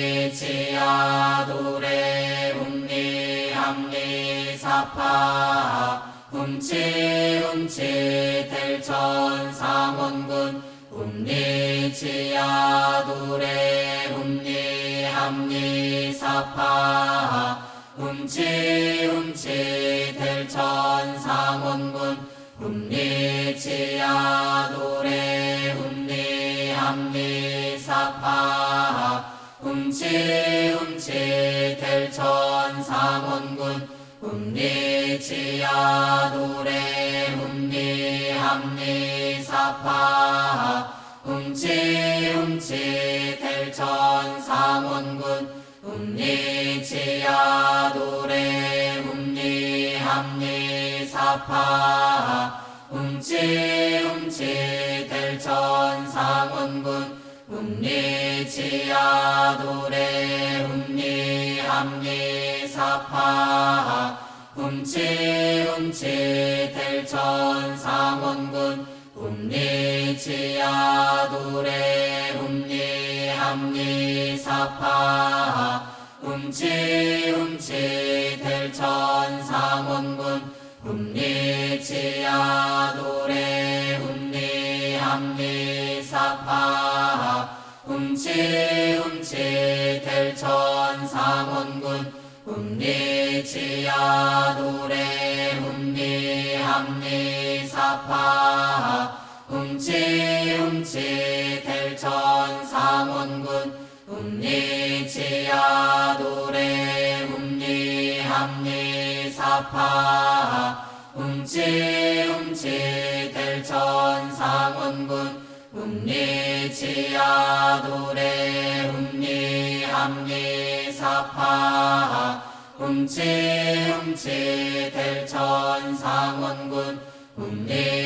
지야도래 훔리함리사파 훔치 델천상원군 훔리지야도래 훔리함리사파 훔치 델천상원군 훔리지야도래 훔리함리사파 훔치 델천상원군 훔리지야도래 훔리함리사파 훔치 델천상원군 훔리지야도래 훔리함리사파 훔치 델천상원군 훔리지야도래 훔리함리사파 훔치 델천상원군 훔리지야도래 훔리함리사파 훔치 델천상원군 훔리지야도래 훔리함리사파 훔치 델천상원군 훔리지야도래 훔리함리사파 훔치 델천상원군 훔리지야도래 훔리함리사파 훔치 델천상원군 훔리지야도래 훔리함리사파 훔치 델천상원군 훔리지야도래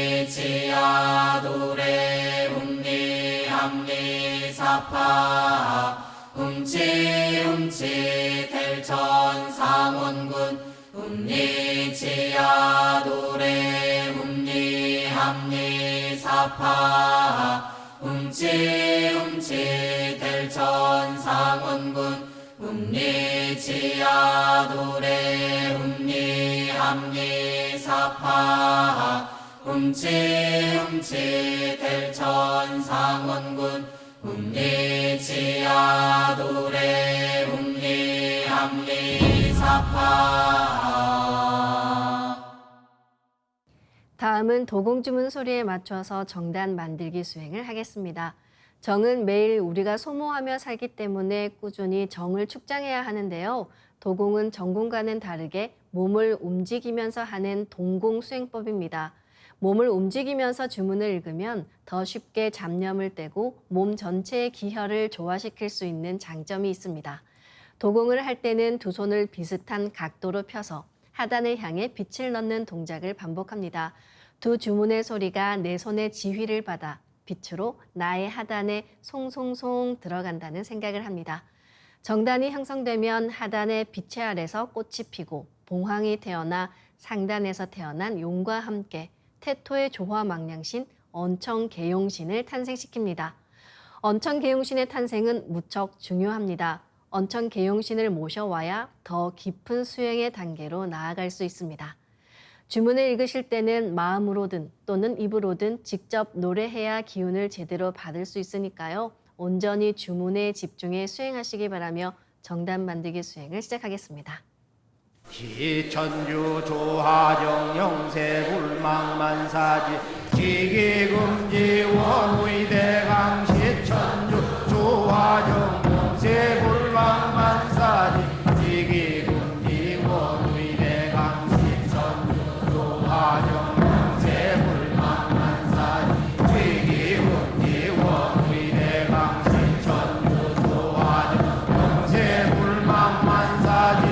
훔리함리사파 훔치 델천상원군 훔리지야도래 훔리함리사파 훔치 델천상원군 훔리지야도래 훔리함리사파 훔치 델천상원군 훔리지야도래 훔리함리사파. 다음은 도공주문 소리에 맞춰서 정단 만들기 수행을 하겠습니다. 정은 매일 우리가 소모하며 살기 때문에 꾸준히 정을 축장해야 하는데요. 도공은 정공과는 다르게 몸을 움직이면서 하는 동공 수행법입니다. 몸을 움직이면서 주문을 읽으면 더 쉽게 잡념을 떼고 몸 전체의 기혈을 조화시킬 수 있는 장점이 있습니다. 도공을 할 때는 두 손을 비슷한 각도로 펴서 하단을 향해 빛을 넣는 동작을 반복합니다. 두 주문의 소리가 내 손의 지휘를 받아 빛으로 나의 하단에 송송송 들어간다는 생각을 합니다. 정단이 형성되면 하단의 빛의 아래서 꽃이 피고 봉황이 태어나 상단에서 태어난 용과 함께 태토의 조화망량신 언청계용신을 탄생시킵니다. 언청계용신의 탄생은 무척 중요합니다. 언청계용신을 모셔와야 더 깊은 수행의 단계로 나아갈 수 있습니다. 주문을 읽으실 때는 마음으로든 또는 입으로든 직접 노래해야 기운을 제대로 받을 수 있으니까요. 온전히 주문에 집중해 수행하시기 바라며 정단 만들기 수행을 시작하겠습니다. 지천주 조하정 영세불망만사지 지기금지 원의대강 시천주 조하정 영세불망만사지 지기금지 원의대강 시천주 조하정 영세불망만사지 지기금지 원의대강 시천주 조하정 영세불망만사지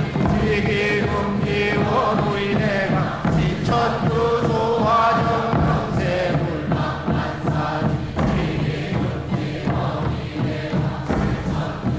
지기금지 원의대강 시천주 조하정 영세불망만사지 지기금지 원의대강 시천주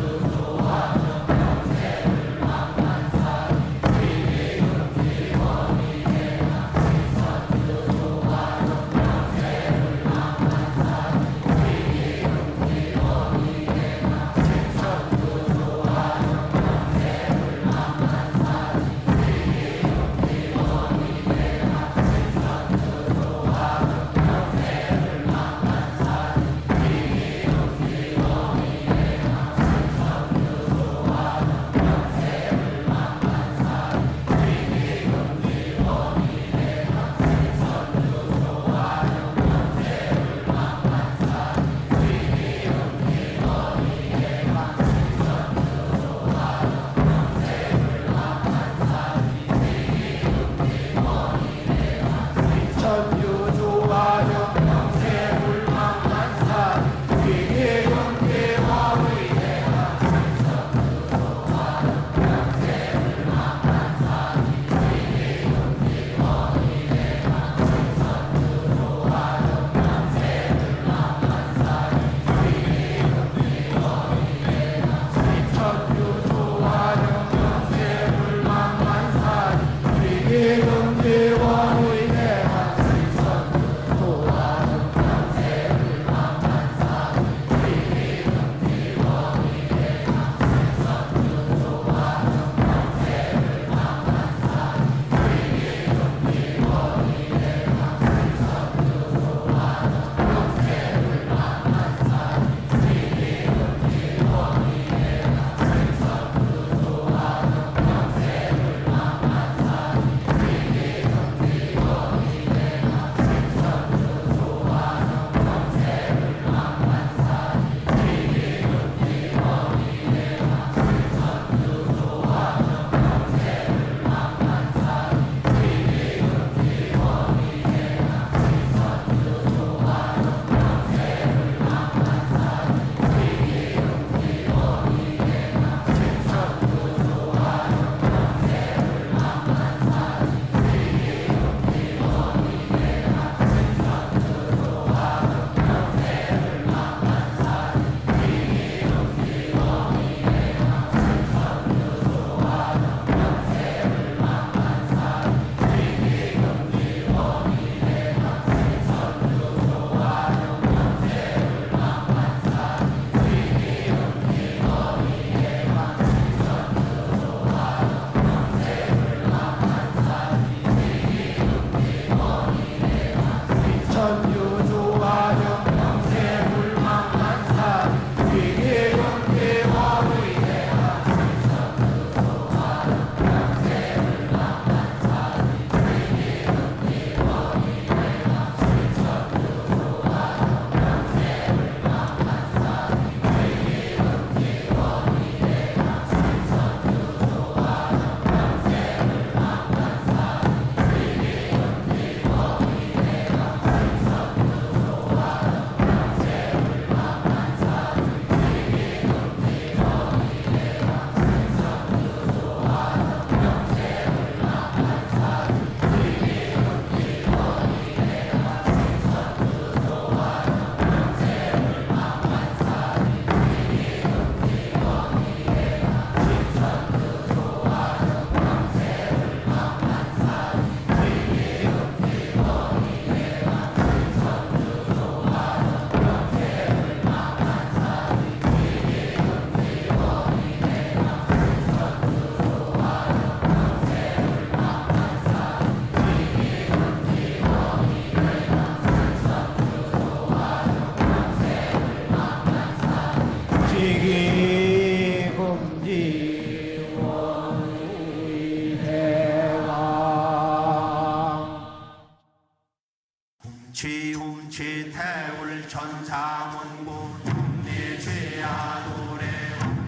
태울 천사문구 네 죄야 노래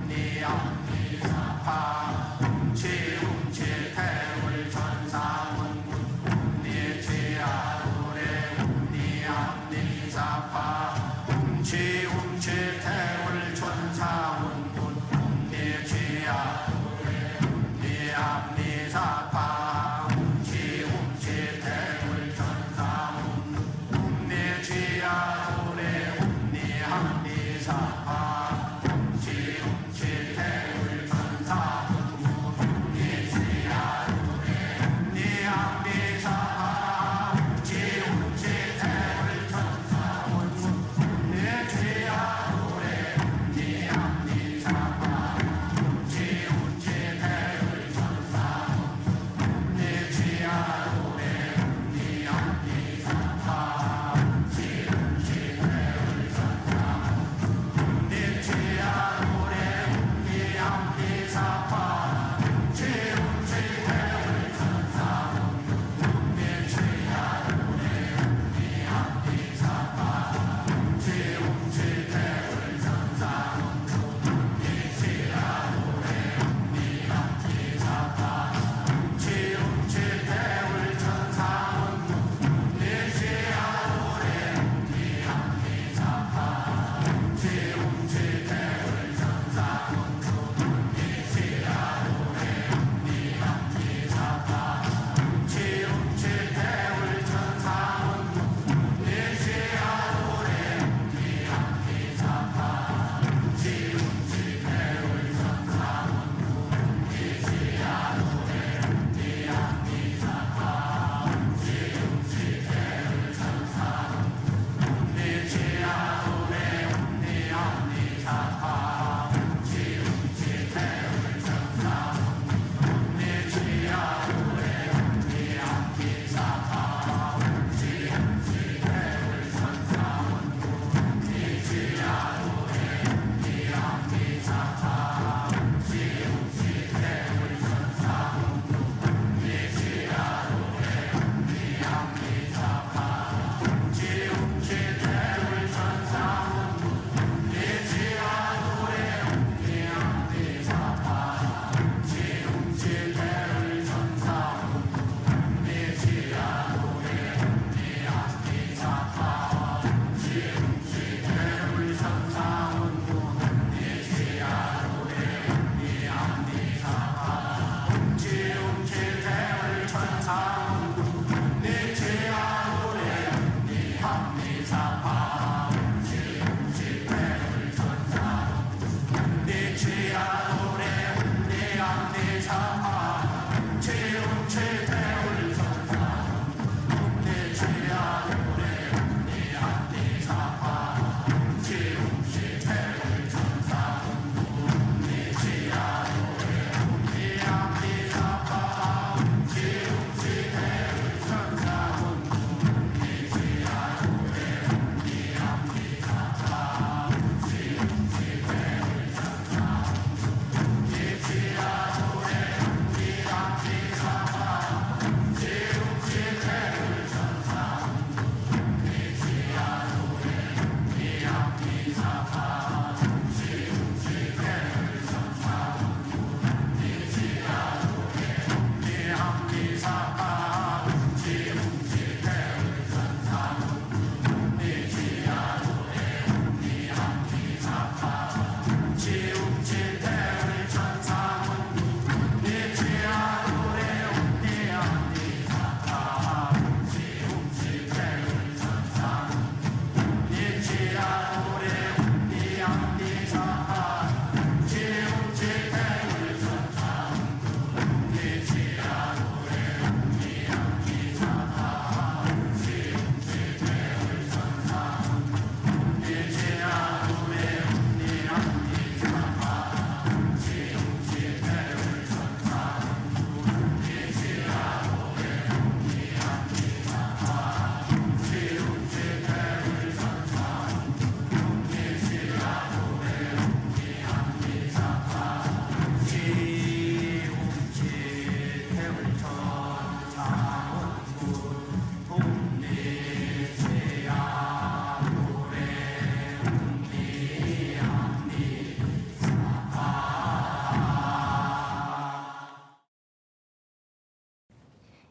네 앞니 사파 훔치 태울 천사문구 네 죄야 노래 네 앞니 사파 훔치 태울 천사문구 네 죄야 노래 네 앞니 사파 훔치 태울 천사문구 네 죄야 노래 네 앞니 사파 훔치 태울 천사문구 네 죄야 노래 네 앞니 사파 훔치 태울 천사문구 네 죄야 노래 네 앞니 사파 훔치 태울 천사문구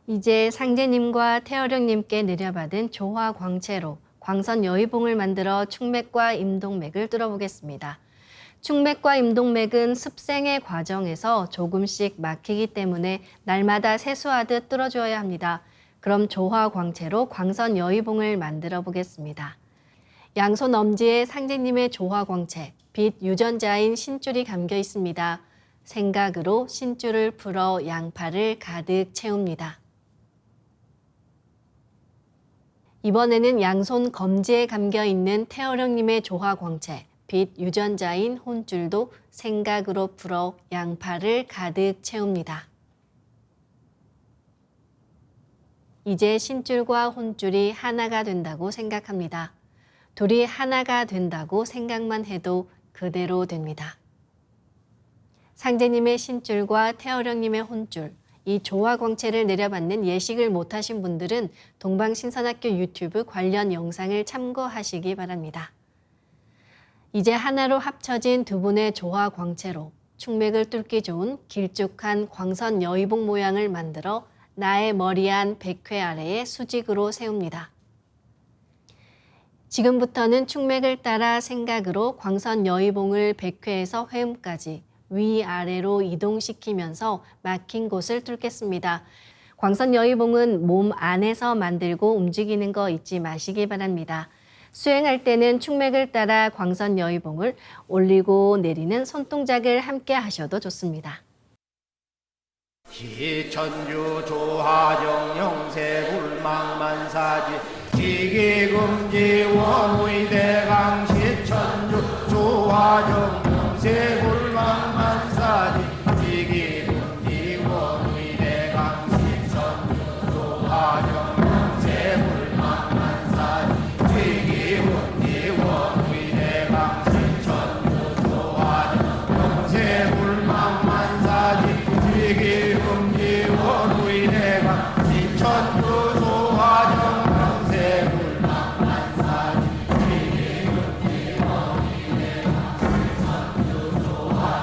이제 상제님과 태어령님께 내려받은 조화 광채로 광선 여의봉을 만들어 충맥과 임동맥을 뚫어보겠습니다. 충맥과 임동맥은 습생의 과정에서 조금씩 막히기 때문에 날마다 세수하듯 뚫어주어야 합니다. 그럼 조화 광채로 광선 여의봉을 만들어 보겠습니다. 양손 엄지에 상제님의 조화 광채, 빛 유전자인 신줄이 감겨 있습니다. 생각으로 신줄을 풀어 양팔을 가득 채웁니다. 이번에는 양손 검지에 감겨 있는 태어령님의 조화 광채, 빛 유전자인 혼줄도 생각으로 풀어 양팔을 가득 채웁니다. 이제 신줄과 혼줄이 하나가 된다고 생각합니다. 둘이 하나가 된다고 생각만 해도 그대로 됩니다. 상제님의 신줄과 태어령님의 혼줄, 이 조화 광채를 내려받는 예식을 못하신 분들은 동방신선학교 유튜브 관련 영상을 참고하시기 바랍니다. 이제 하나로 합쳐진 두 분의 조화 광채로 충맥을 뚫기 좋은 길쭉한 광선 여의봉 모양을 만들어 나의 머리 안 백회 아래에 수직으로 세웁니다. 지금부터는 충맥을 따라 생각으로 광선 여의봉을 백회에서 회음까지 위아래로 이동시키면서 막힌 곳을 뚫겠습니다. 광선 여의봉은 몸 안에서 만들고 움직이는 거 잊지 마시기 바랍니다. 수행할 때는 충맥을 따라 광선 여의봉을 올리고 내리는 손동작을 함께 하셔도 좋습니다. 기천주 조하정 영세 불망만사지 지기금지 원의대강 시천주 조하정 영세 불망만사지 지기금지 원의대강 시천주 조하정 영세 불망만사지 지기금지 원의대강 시천주 조하정 영세 불망만사지 지기금지 원의대강 시천주 조하정 영세 불망만사지 지기금지 원의대강 시천주 조하정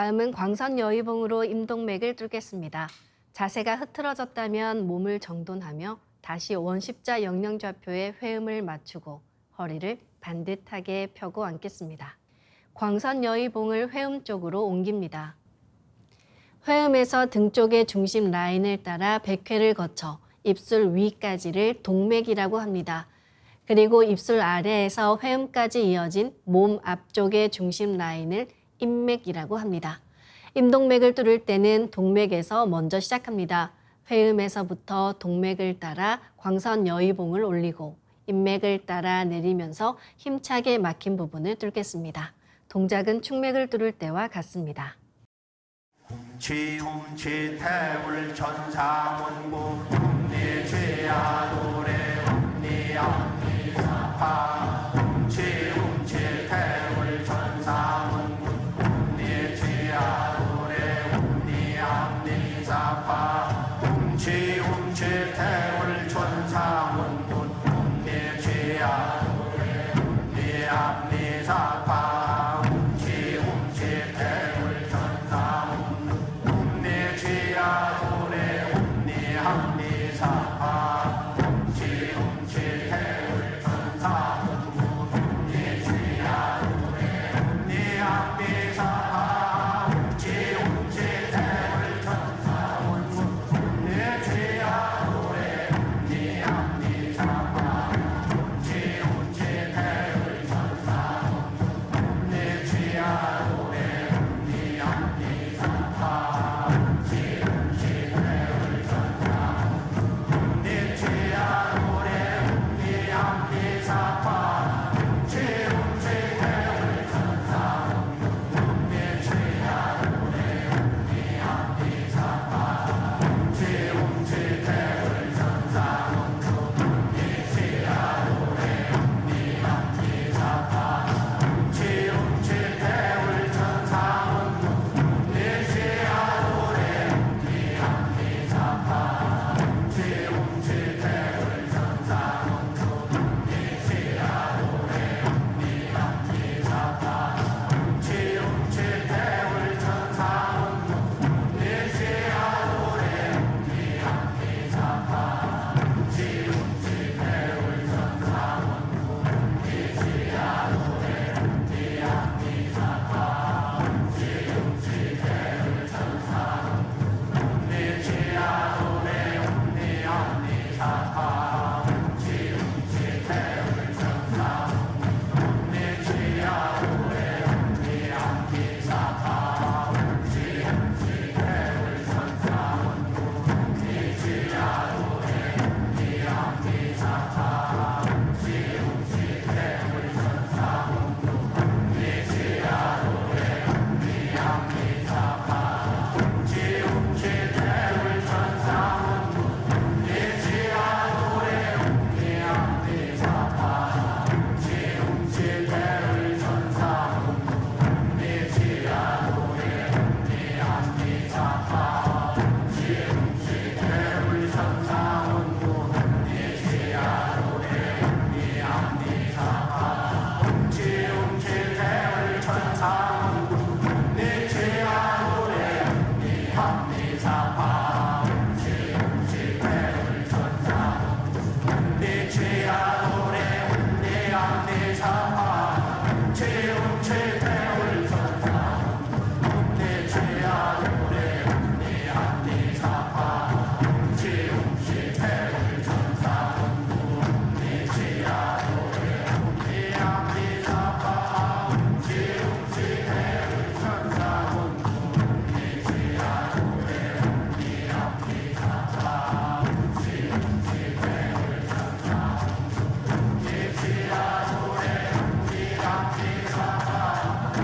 다음은 광선 여의봉으로 임동맥을 뚫겠습니다. 자세가 흐트러졌다면 몸을 정돈하며 다시 원십자 영영좌표에 회음을 맞추고 허리를 반듯하게 펴고 앉겠습니다. 광선 여의봉을 회음 쪽으로 옮깁니다. 회음에서 등 쪽의 중심 라인을 따라 백회를 거쳐 입술 위까지를 동맥이라고 합니다. 그리고 입술 아래에서 회음까지 이어진 몸 앞쪽의 중심 라인을 임맥이라고 합니다. 임동맥을 뚫을 때는 동맥에서 먼저 시작합니다. 회음에서부터 동맥을 따라 광선 여의봉을 올리고 임맥을 따라 내리면서 힘차게 막힌 부분을 뚫겠습니다. 동작은 충맥을 뚫을 때와 같습니다. 훔치 태울 천사문구 훔니 죄야 노래 훔니 암니 사파 훔치 태울 천사문구 훔니 죄야 노래 훔니 암니 사파 훔치 태울 천사문구 훔니 죄야 노래 훔니 암니 사파 훔치 태울 천사문구 내 죄야 노래 훔니 함니 사파 훔치 태울 천사 내 죄야 노래 훔니 함니 사파 훔치 태울 천사 내 죄야 노래 훔니 함니 사파 훔치 태울 천사 내 죄야 노래 훔니 함니 사파 내 죄야 노래 훔니 함니 사파 훔치 태울 천사 내 죄야 노래 훔니 함니 사파 훔치 태울 천사 내 죄야 노래 훔니 함니 사파 훔치 태울 천사 내 죄야 노래 훔니 함니 사파 훔치 태울 천사 내 죄야 노래 훔니 함니 사파 훔치 태울 천사 내 죄야 노래 훔니 함니 사파 훔치 태울 천사 내 죄야 노래 훔니 함니 사파 훔치 태울 천사 내 죄야 노래 훔니 함니 사파 훔치 태울 천사 내 죄야 노래 훔니 함니 사파 훔치 태울 천사 내 죄야 노래 훔니 함니 사파 훔치 태울 천사 내 죄야 노래 훔니 함니 사파 훔치 태울 천사 내 죄야 노래 훔니 함니 사파 훔치 태울 천사 내 죄야 노래 훔니 함니 사파 훔치 태울 천사 내 죄야 노래 훔니 함니 사파 훔치 태울 천사 내 죄야 노래 훔니 함니 사파 훔치 태울 천사 내 죄야 노래 훔니 함니 사파 훔치 태울 천사 내 죄야 노래 훔니 함니 사파 훔치 태울 천사 내 죄야 노래 훔니 함니 사파 훔치 태울 천사 내 죄야 노래 훔니 함니 사파 훔치 태울 천사 내 죄야 노래 훔니 함니 사파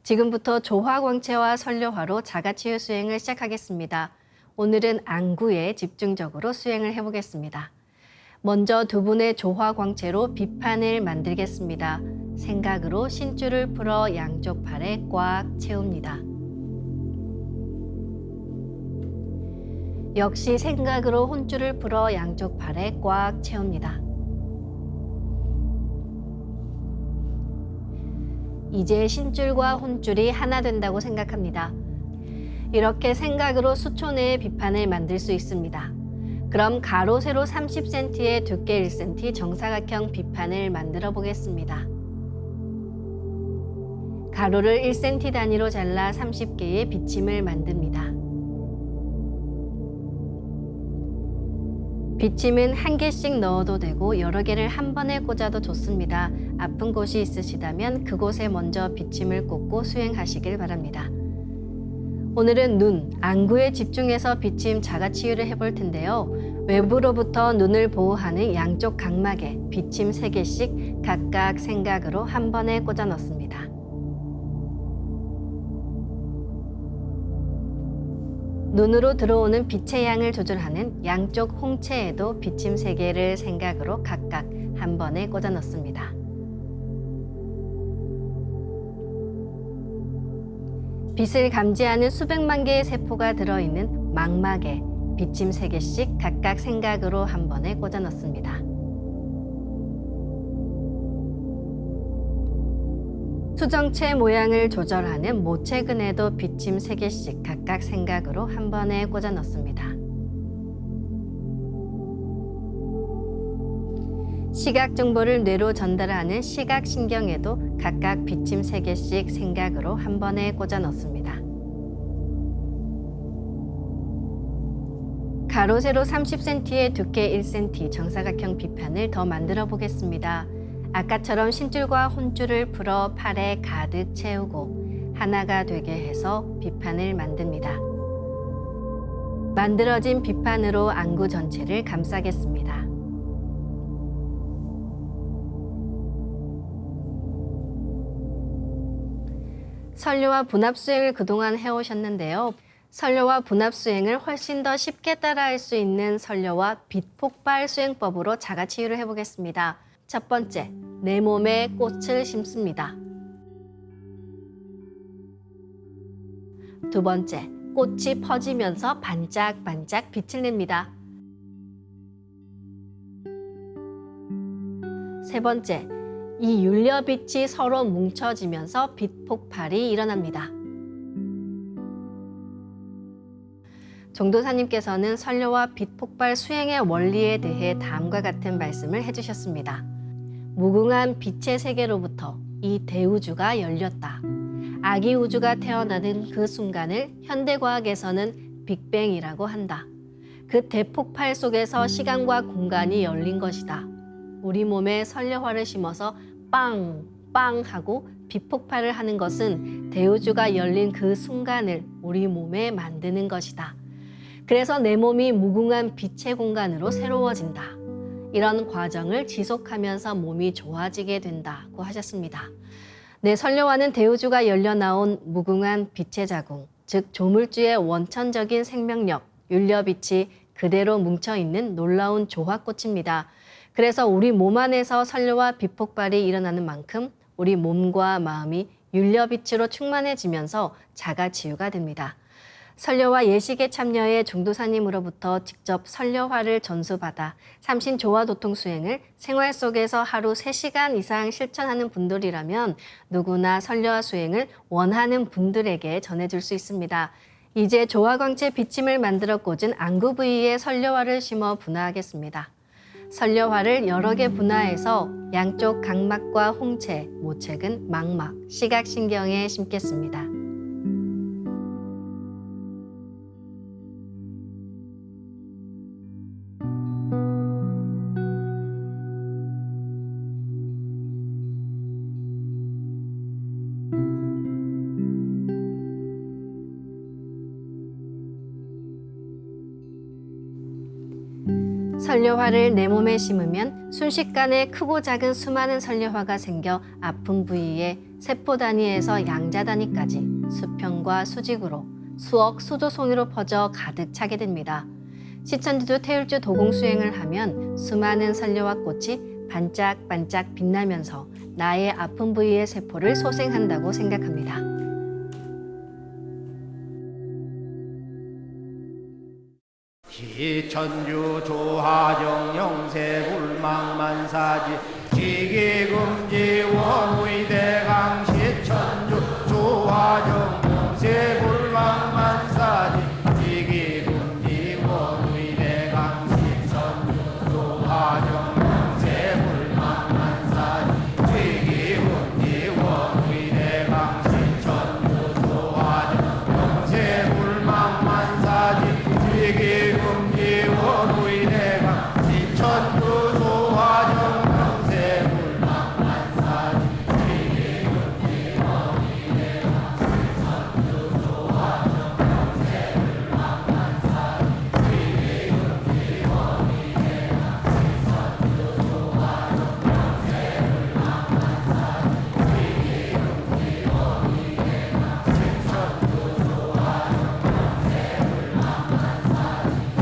지금부터 조화광채와 선료화로 자가치유 수행을 시작하겠습니다. 오늘은 안구에 집중적으로 수행을 해보겠습니다. 먼저 두 분의 조화광채로 비판을 만들겠습니다. 생각으로 신줄을 풀어 양쪽 팔에 꽉 채웁니다. 역시 생각으로 혼줄을 풀어 양쪽 팔에 꽉 채웁니다. 이제 신줄과 혼줄이 하나 된다고 생각합니다. 이렇게 생각으로 수초 내에 비판을 만들 수 있습니다. 그럼 가로 세로 30cm에 두께 1cm 정사각형 비판을 만들어 보겠습니다. 가로를 1cm 단위로 잘라 30개의 비침을 만듭니다. 비침은 한 개씩 넣어도 되고 여러 개를 한 번에 꽂아도 좋습니다. 아픈 곳이 있으시다면 그곳에 먼저 비침을 꽂고 수행하시길 바랍니다. 오늘은 눈, 안구에 집중해서 비침 자가치유를 해볼 텐데요. 외부로부터 눈을 보호하는 양쪽 각막에 비침 3개씩 각각 생각으로 한 번에 꽂아 넣습니다. 눈으로 들어오는 빛의 양을 조절하는 양쪽 홍채에도 비침 3개를 생각으로 각각 한 번에 꽂아 넣습니다. 빛을 감지하는 수백만 개의 세포가 들어있는 망막에 비침 3개씩 각각 생각으로 한 번에 꽂아 넣습니다. 수정체 모양을 조절하는 모체근에도 비침 3개씩 각각 생각으로 한 번에 꽂아 넣습니다. 시각 정보를 뇌로 전달하는 시각신경에도 각각 비침 3개씩 생각으로 한 번에 꽂아 넣습니다. 가로 세로 30cm에 두께 1cm 정사각형 비판을 더 만들어 보겠습니다. 아까처럼 신줄과 혼줄을 풀어 팔에 가득 채우고 하나가 되게 해서 비판을 만듭니다. 만들어진 비판으로 안구 전체를 감싸겠습니다. 선료와 분합 수행을 그동안 해오셨는데요. 선료와 분합 수행을 훨씬 더 쉽게 따라할 수 있는 선료와 빛 폭발 수행법으로 자가치유를 해보겠습니다. 첫 번째, 내 몸에 꽃을 심습니다. 두 번째, 꽃이 퍼지면서 반짝반짝 빛을 냅니다. 세 번째, 이 윤려빛이 서로 뭉쳐지면서 빛 폭발이 일어납니다. 종도사님께서는 선료와 빛 폭발 수행의 원리에 대해 다음과 같은 말씀을 해주셨습니다. 무궁한 빛의 세계로부터 이 대우주가 열렸다. 아기 우주가 태어나는 그 순간을 현대과학에서는 빅뱅이라고 한다. 그 대폭발 속에서 시간과 공간이 열린 것이다. 우리 몸에 선료화를 심어서 빵! 빵! 하고 빛폭발을 하는 것은 대우주가 열린 그 순간을 우리 몸에 만드는 것이다. 그래서 내 몸이 무궁한 빛의 공간으로 새로워진다. 이런 과정을 지속하면서 몸이 좋아지게 된다고 하셨습니다. 네, 선료화는 대우주가 열려 나온 무궁한 빛의 자궁, 즉 조물주의 원천적인 생명력, 윤려빛이 그대로 뭉쳐있는 놀라운 조화꽃입니다. 그래서 우리 몸 안에서 선료와 빛 폭발이 일어나는 만큼 우리 몸과 마음이 윤려빛으로 충만해지면서 자가치유가 됩니다. 선료화 예식에 참여해 종도사님으로부터 직접 선료화를 전수받아 삼신조화도통 수행을 생활 속에서 하루 3시간 이상 실천하는 분들이라면 누구나 선료화 수행을 원하는 분들에게 전해줄 수 있습니다. 이제 조화광채 비침을 만들어 꽂은 안구 부위에 선료화를 심어 분화하겠습니다. 선료화를 여러 개 분화해서 양쪽 각막과 홍채, 모체근, 망막, 시각신경에 심겠습니다. 설려화를 내 몸에 심으면 순식간에 크고 작은 수많은 설려화가 생겨 아픈 부위에 세포 단위에서 양자 단위까지 수평과 수직으로 수억, 수조송이로 퍼져 가득 차게 됩니다. 시천지주 태울주 도공수행을 하면 수많은 설려화 꽃이 반짝반짝 빛나면서 나의 아픈 부위의 세포를 소생한다고 생각합니다. 시천주 조하정 영세불망만사지 지기금지 원의대강 시천주 조하정 영세불망만사지 지기금지 원의대강 시천주 조하정 영세불망만사지 지기금지 원의대강 시천주 조하정 영세불망만사지 지기금지 원의대강 시천주 조하정 영세불망만사지 지기금지 원의대강 시천주 조하정 영세불망만사지 지기금지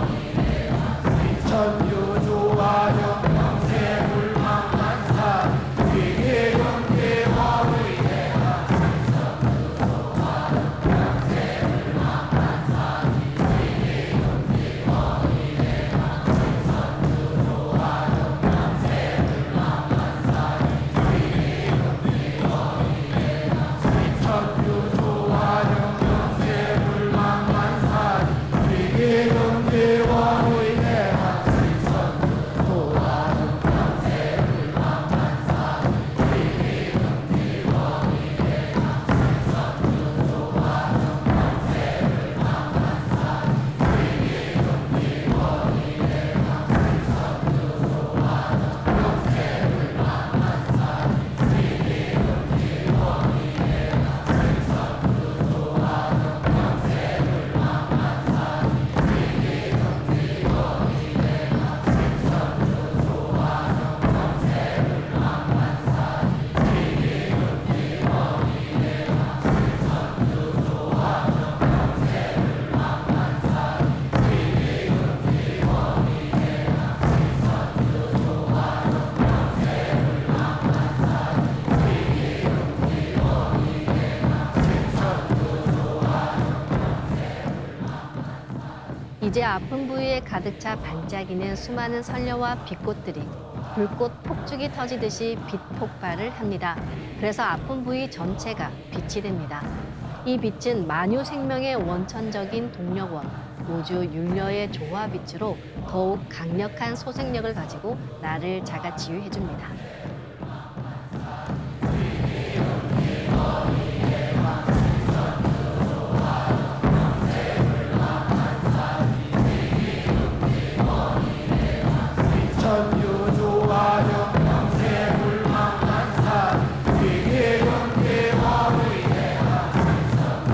원의대강 시천주 조하정 영세불망만사지 지기금지 원의대강 시천주 조하정 시천주 조하정 영세불망만사지 지기금지 원의대강 시천주 조하정 영세불망만사지 지기금지 원의대강 시천주 조하정 이제 아픈 부위에 가득 차 반짝이는 수많은 설려와 빛꽃들이 불꽃 폭죽이 터지듯이 빛 폭발을 합니다. 그래서 아픈 부위 전체가 빛이 됩니다. 이 빛은 만유 생명의 원천적인 동력원, 우주 율려의 조화 빛으로 더욱 강력한 소생력을 가지고 나를 자가치유해 줍니다. 시천주 조하정 영세불망만사지 지기금지 원의대강 시천주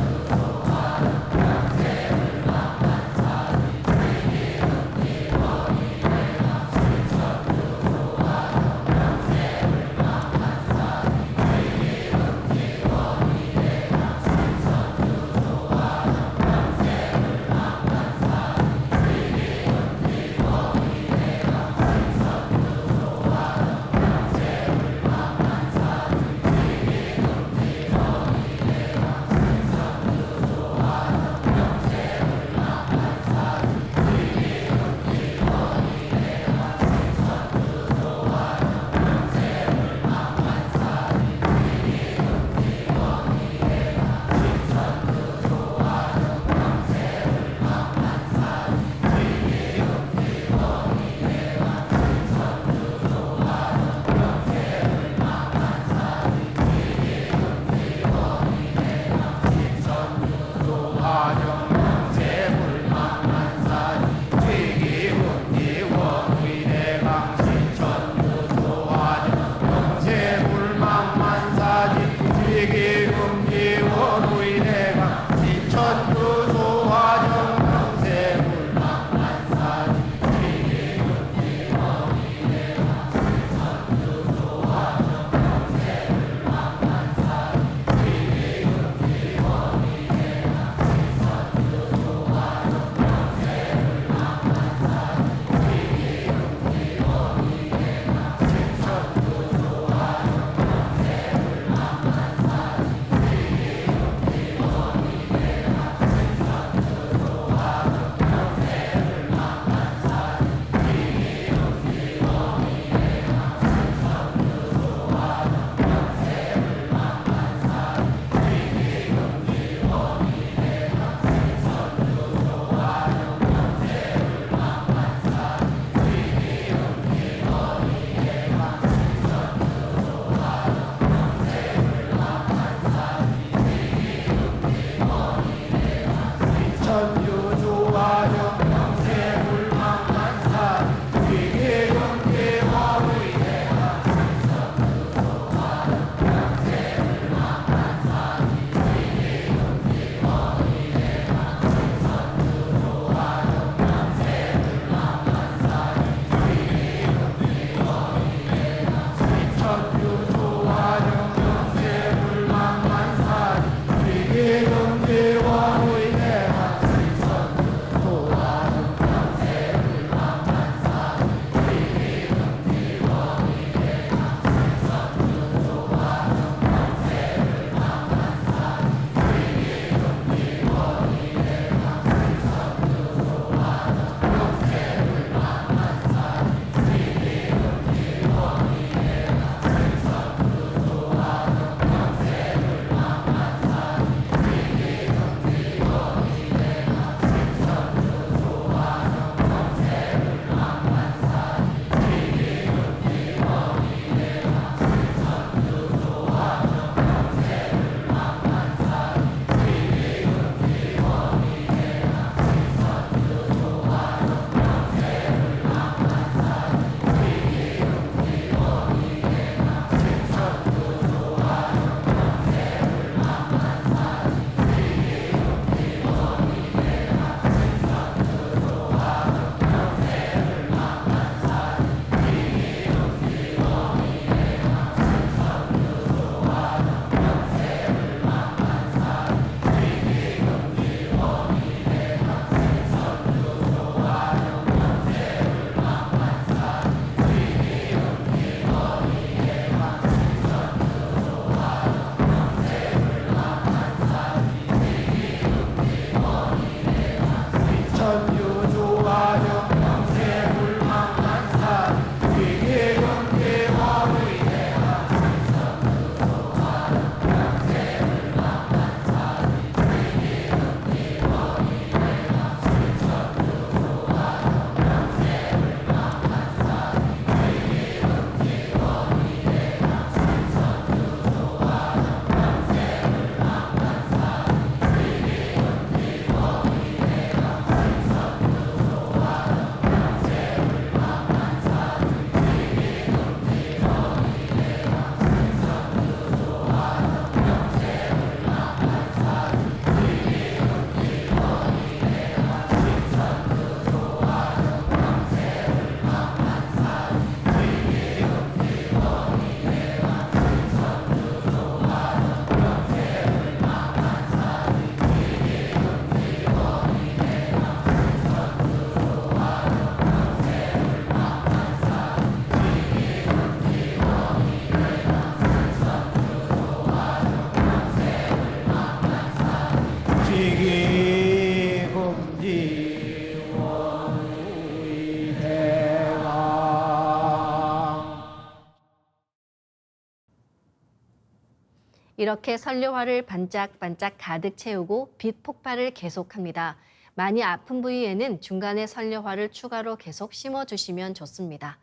이렇게 선료화를 반짝반짝 가득 채우고 빛 폭발을 계속합니다. 많이 아픈 부위에는 중간에 선료화를 추가로 계속 심어주시면 좋습니다.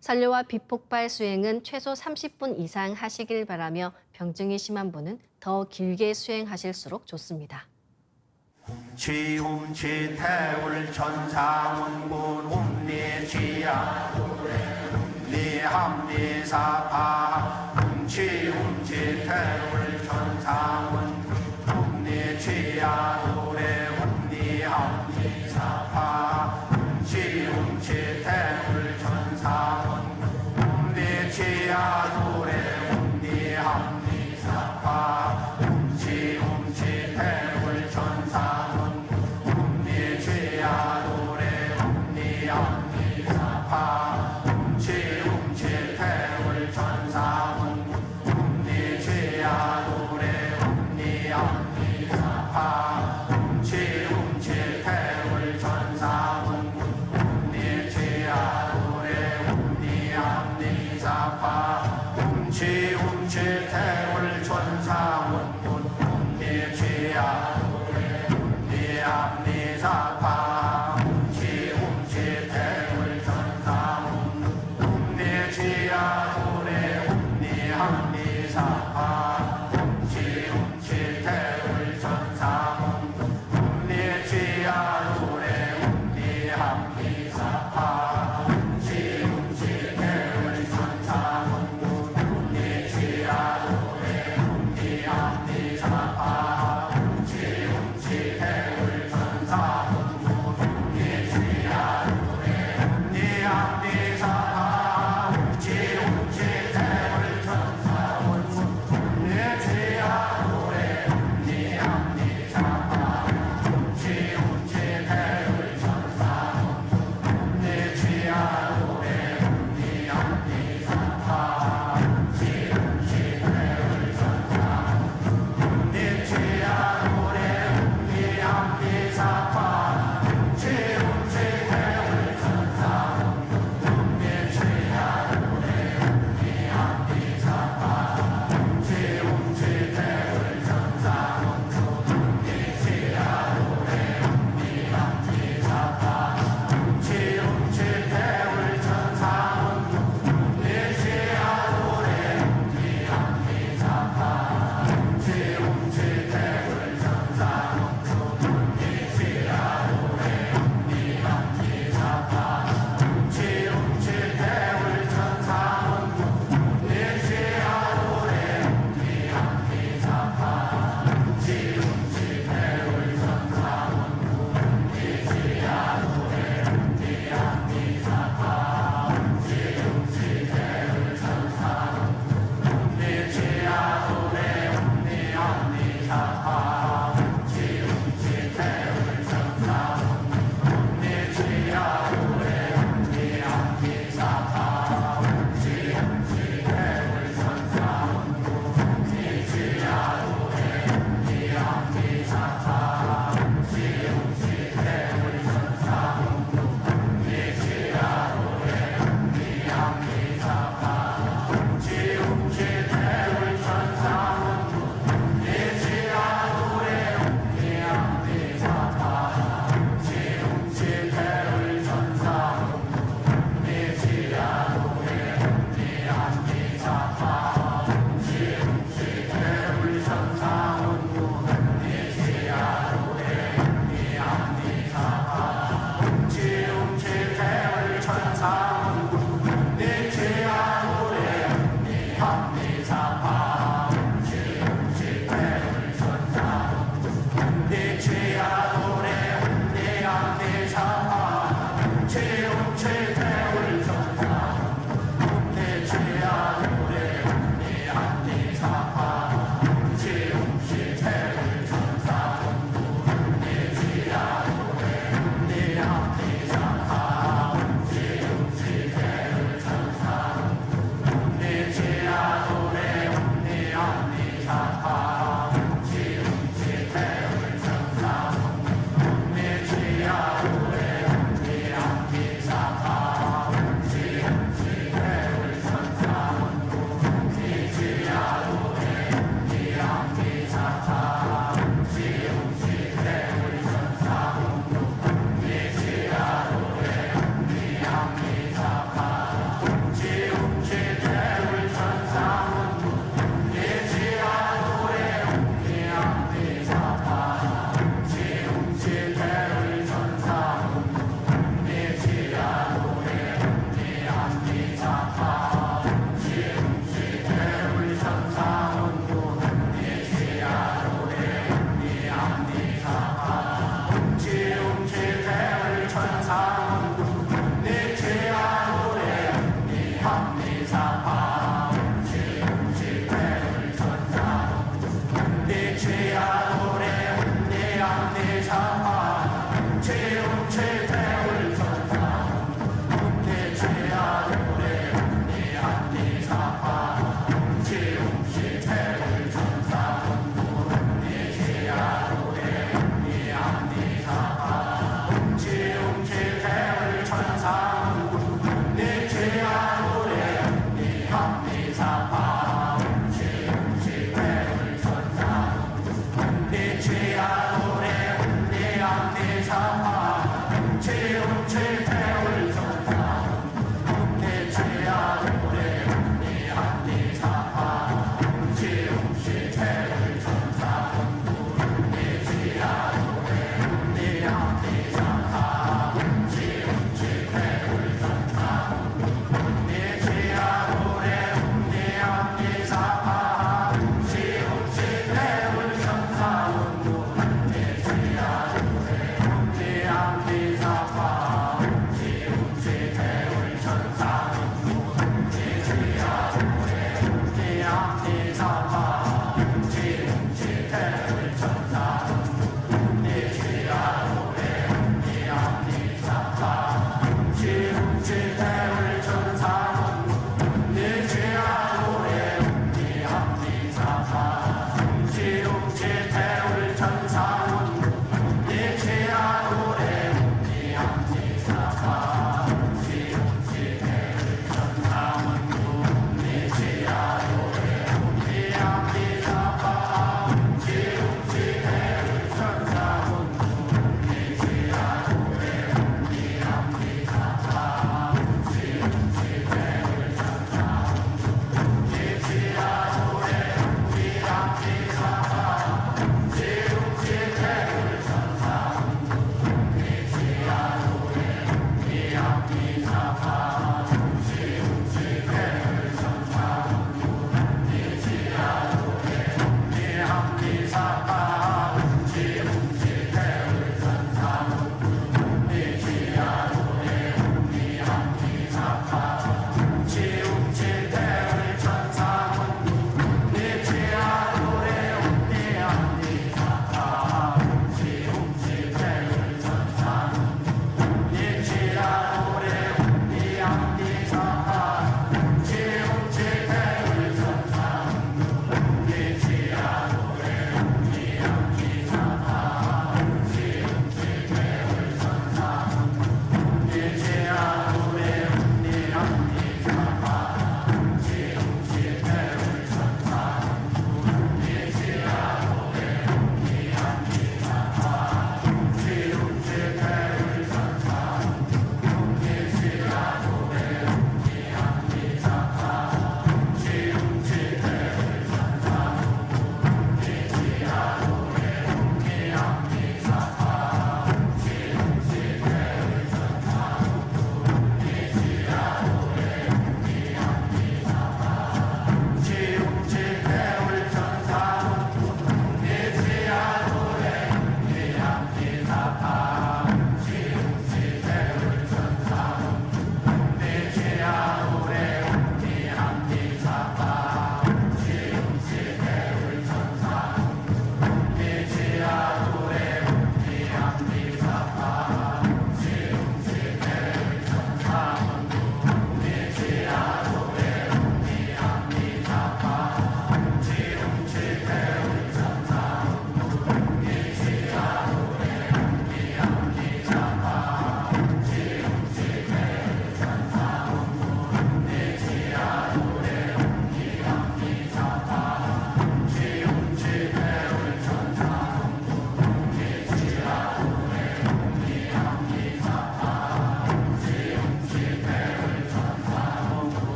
선료화 빛 폭발 수행은 최소 30분 이상 하시길 바라며 병증이 심한 분은 더 길게 수행하실수록 좋습니다. 치움치 태울 천사문군 움니치야 니함니사파 움치 태울 천사문 움니치야 노래 움니함니사파 움치 태울 천사문 움니치야 노래 움니함니사파 움치 태울 천사문 움니치야 노래 움니함니사파 움치 태울 천사문 움니치야 노래 움니함니사파 움치 태울 천사문 움니치야 노래 움니함니사파 움치 태울 천사문 움니치야 노래 움니함니사파 움치 태울 천사문 움니치야 노래 움니함니사파 움치 태울 천사문 움니치야 노래 움니함니사파 움치 태울 천사문 움니치야 노래 움니함니사파 움치 태울 천사문 움니치야 노래 움니함니사파 움치 태울 천사문 내 죄야 노래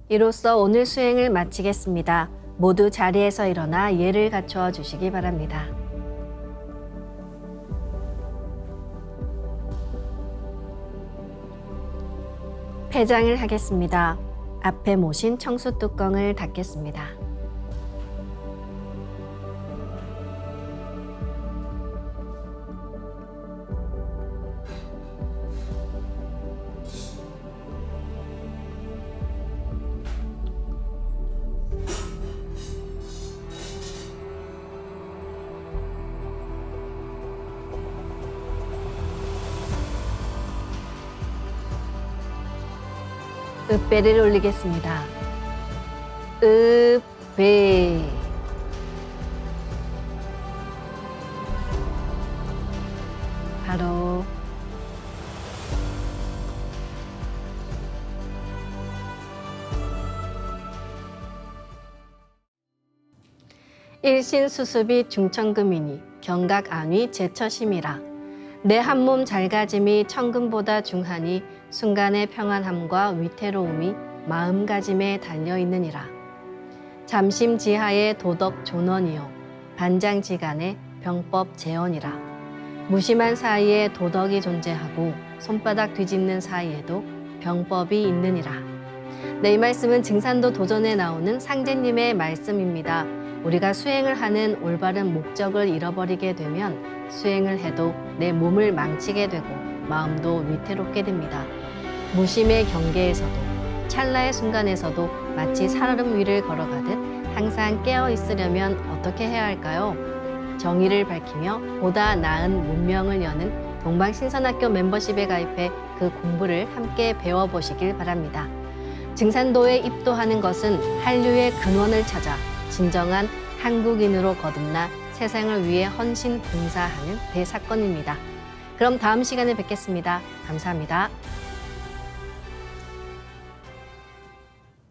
이로써 오늘 수행을 마치겠습니다. 모두 자리에서 일어나 예를 갖춰 주시기 바랍니다. 폐장을 하겠습니다. 앞에 모신 청수 뚜껑을 닫겠습니다. 읍배를 올리겠습니다. 읍배. 바로 일신수습이 중천금이니 경각안위 제처심이라. 내 한 몸 잘가짐이 천금보다 중하니 순간의 평안함과 위태로움이 마음가짐에 달려있느니라. 잠심지하의 도덕 존언이요 반장지간의 병법 재언이라. 무심한 사이에 도덕이 존재하고 손바닥 뒤집는 사이에도 병법이 있느니라. 네, 이 말씀은 증산도 도전에 나오는 상제님의 말씀입니다. 우리가 수행을 하는 올바른 목적을 잃어버리게 되면 수행을 해도 내 몸을 망치게 되고 마음도 위태롭게 됩니다. 무심의 경계에서도 찰나의 순간에서도 마치 살얼음 위를 걸어가듯 항상 깨어 있으려면 어떻게 해야 할까요? 정의를 밝히며 보다 나은 문명을 여는 동방신선학교 멤버십에 가입해 그 공부를 함께 배워보시길 바랍니다. 증산도에 입도하는 것은 한류의 근원을 찾아 진정한 한국인으로 거듭나 세상을 위해 헌신 봉사하는 대사건입니다. 그럼 다음 시간에 뵙겠습니다. 감사합니다.